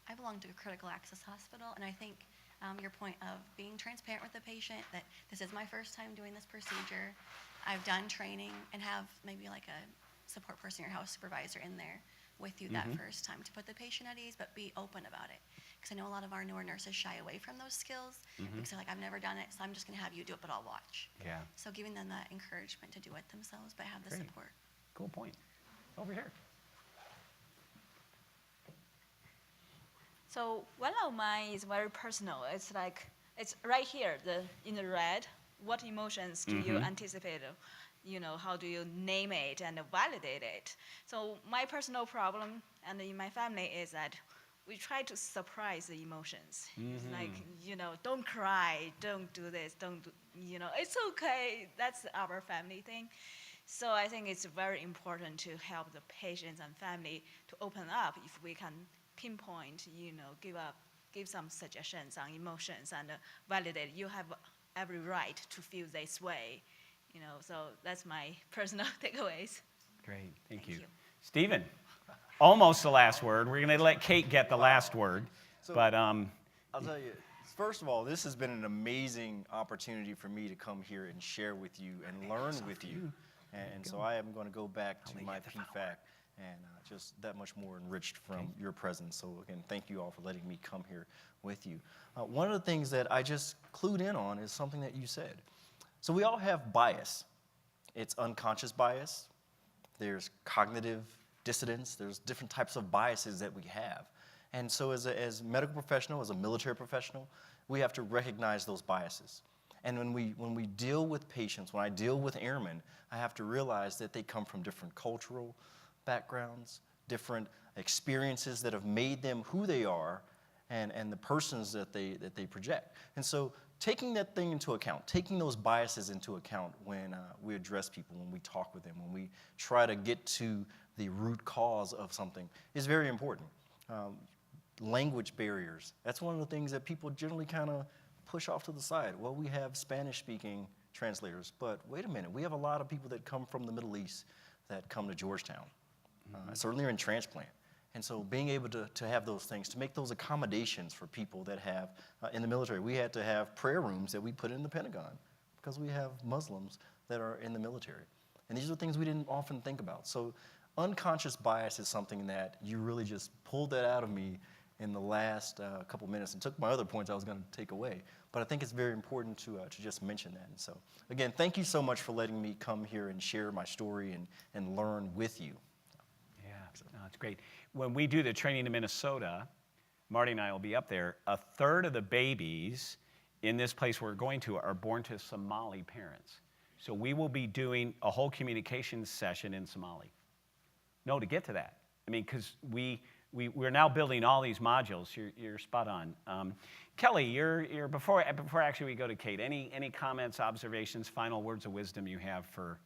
I belong to a critical access hospital, and I think your point of being transparent with the patient, that this is my first time doing this procedure. I've done training and have maybe like a support person or house supervisor in there with you that first time to put the patient at ease, but be open about it. Because I know a lot of our newer nurses shy away from those skills because they're like, I've never done it, so I'm just going to have you do it, but I'll watch. Yeah. So giving them that encouragement to do it themselves, but have the Great. support. Cool point. Over here. So one of mine is very personal. It's like, it's right here, in the red. What emotions do you anticipate? You know, how do you name it and validate it? So my personal problem and in my family is that we try to surprise the emotions. It's like, you know, don't cry, don't do this, you know, it's okay. That's our family thing. So I think it's very important to help the patients and family to open up if we can pinpoint, you know, give some suggestions on emotions and validate. You have every right to feel this way, you know. So that's my personal takeaways. Great, thank you. Stephen, almost the last word. We're going to let Kate get the last word. So, but I'll tell you, first of all, this has been an amazing opportunity for me to come here and share with you and learn with you. And so I am going to go back to my PFAC and just that much more enriched from your presence. So again, thank you all for letting me come here with you. One of the things that I just clued in on is something that you said. So we all have bias. It's unconscious bias. There's cognitive dissonance. There's different types of biases that we have. And so as a medical professional, as a military professional, we have to recognize those biases. And when we deal with patients, when I deal with airmen, I have to realize that they come from different cultural backgrounds, different experiences that have made them who they are, and the persons that they project. And so taking that thing into account, taking those biases into account when we address people, when we talk with them, when we try to get to the root cause of something is very important. Language barriers, that's one of the things that people generally kind of push off to the side. Well, we have Spanish-speaking translators, but wait a minute, we have a lot of people that come from the Middle East that come to Georgetown, certainly in transplant. And so being able to have those things, to make those accommodations for people that have, in the military, we had to have prayer rooms that we put in the Pentagon because we have Muslims that are in the military. And these are things we didn't often think about. So unconscious bias is something that you really just pulled that out of me in the last couple minutes and took my other points I was going to take away. But I think it's very important to just mention that. And so, again, thank you so much for letting me come here and share my story and learn with you. Yeah, no, it's great. When we do the training in Minnesota, Marty and I will be up there. A third of the babies in this place we're going to are born to Somali parents. So we will be doing a whole communications session in Somali. No, to get to that. I mean, because we're now building all these modules. You're spot on. Kelly, you're before actually we go to Kate. Any comments, observations, final words of wisdom you have for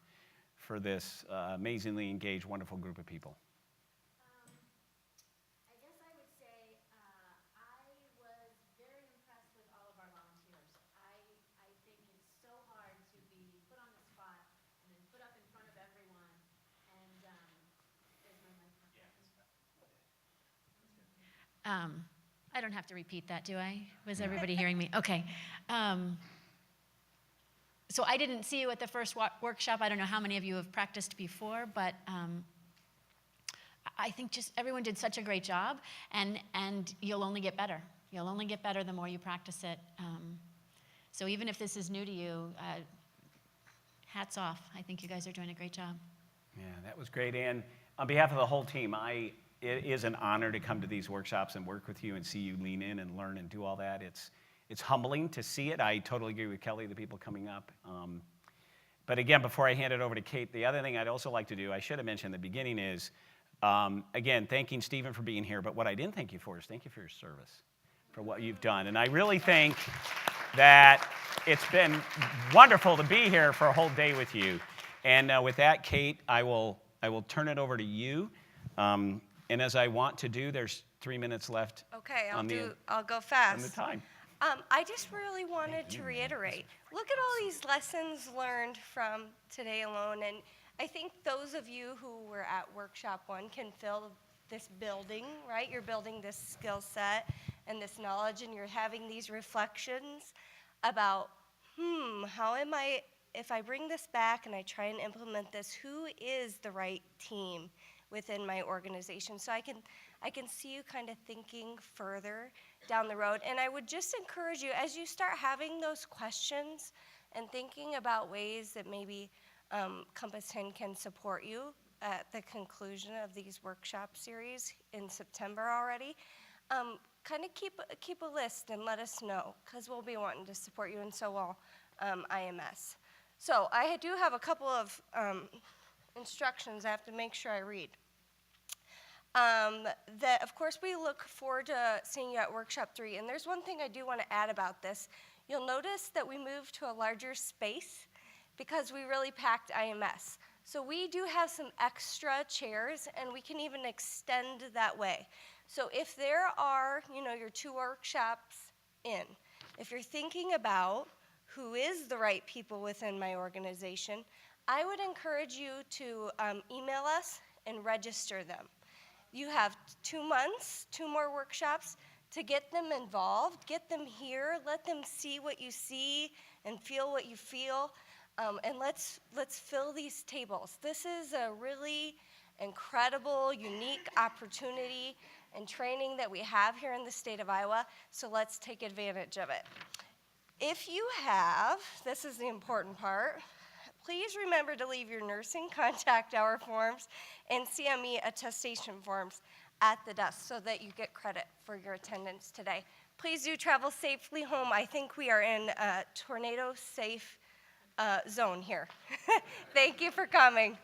this amazingly engaged, wonderful group of people? I guess I would say I was very impressed with all of our volunteers. I think it's so hard to be put on the spot and then put up in front of everyone. And is my mic not working? I don't have to repeat that, do I? Was everybody hearing me? Okay. So I didn't see you at the first workshop. I don't know how many of you have practiced before, but I think just everyone did such a great job, and you'll only get better. You'll only get better the more you practice it. So even if this is new to you, hats off. I think you guys are doing a great job. Yeah, that was great. And on behalf of the whole team, it is an honor to come to these workshops and work with you and see you lean in and learn and do all that. It's humbling to see it. I totally agree with Kelly, the people coming up. But again, before I hand it over to Kate, the other thing I'd also like to do, I should have mentioned at the beginning is, again, thanking Stephen for being here. But what I didn't thank you for is thank you for your service, for what you've done. And I really think that it's been wonderful to be here for a whole day with you. And with that, Kate, I will turn it over to you. And as I want to do, there's 3 minutes left. Okay, I'll go fast. On the time. I just really wanted to reiterate, look at all these lessons learned from today alone, and I think those of you who were at Workshop 1 can fill this building, right? You're building this skill set and this knowledge, and you're having these reflections about, how am I, if I bring this back and I try and implement this, who is the right team? within my organization. So I can see you kind of thinking further down the road. And I would just encourage you, as you start having those questions and thinking about ways that maybe Compass 10 can support you at the conclusion of these workshop series in September already, kind of keep a list and let us know, because we'll be wanting to support you, and so will IMS. So I do have a couple of instructions I have to make sure I read. That, of course, we look forward to seeing you at Workshop 3. And there's one thing I do want to add about this. You'll notice that we moved to a larger space because we really packed IMS. So we do have some extra chairs, and we can even extend that way. So if there are, your 2 workshops in, if you're thinking about who is the right people within my organization, I would encourage you to email us and register them. You have 2 months, 2 more workshops to get them involved, get them here, let them see what you see and feel what you feel, and let's fill these tables. This is a really incredible, unique opportunity and training that we have here in the state of Iowa, so let's take advantage of it. If you have, this is the important part, please remember to leave your nursing contact hour forms and CME attestation forms at the desk so that you get credit for your attendance today. Please do travel safely home. I think we are in a tornado-safe zone here. Thank you for coming.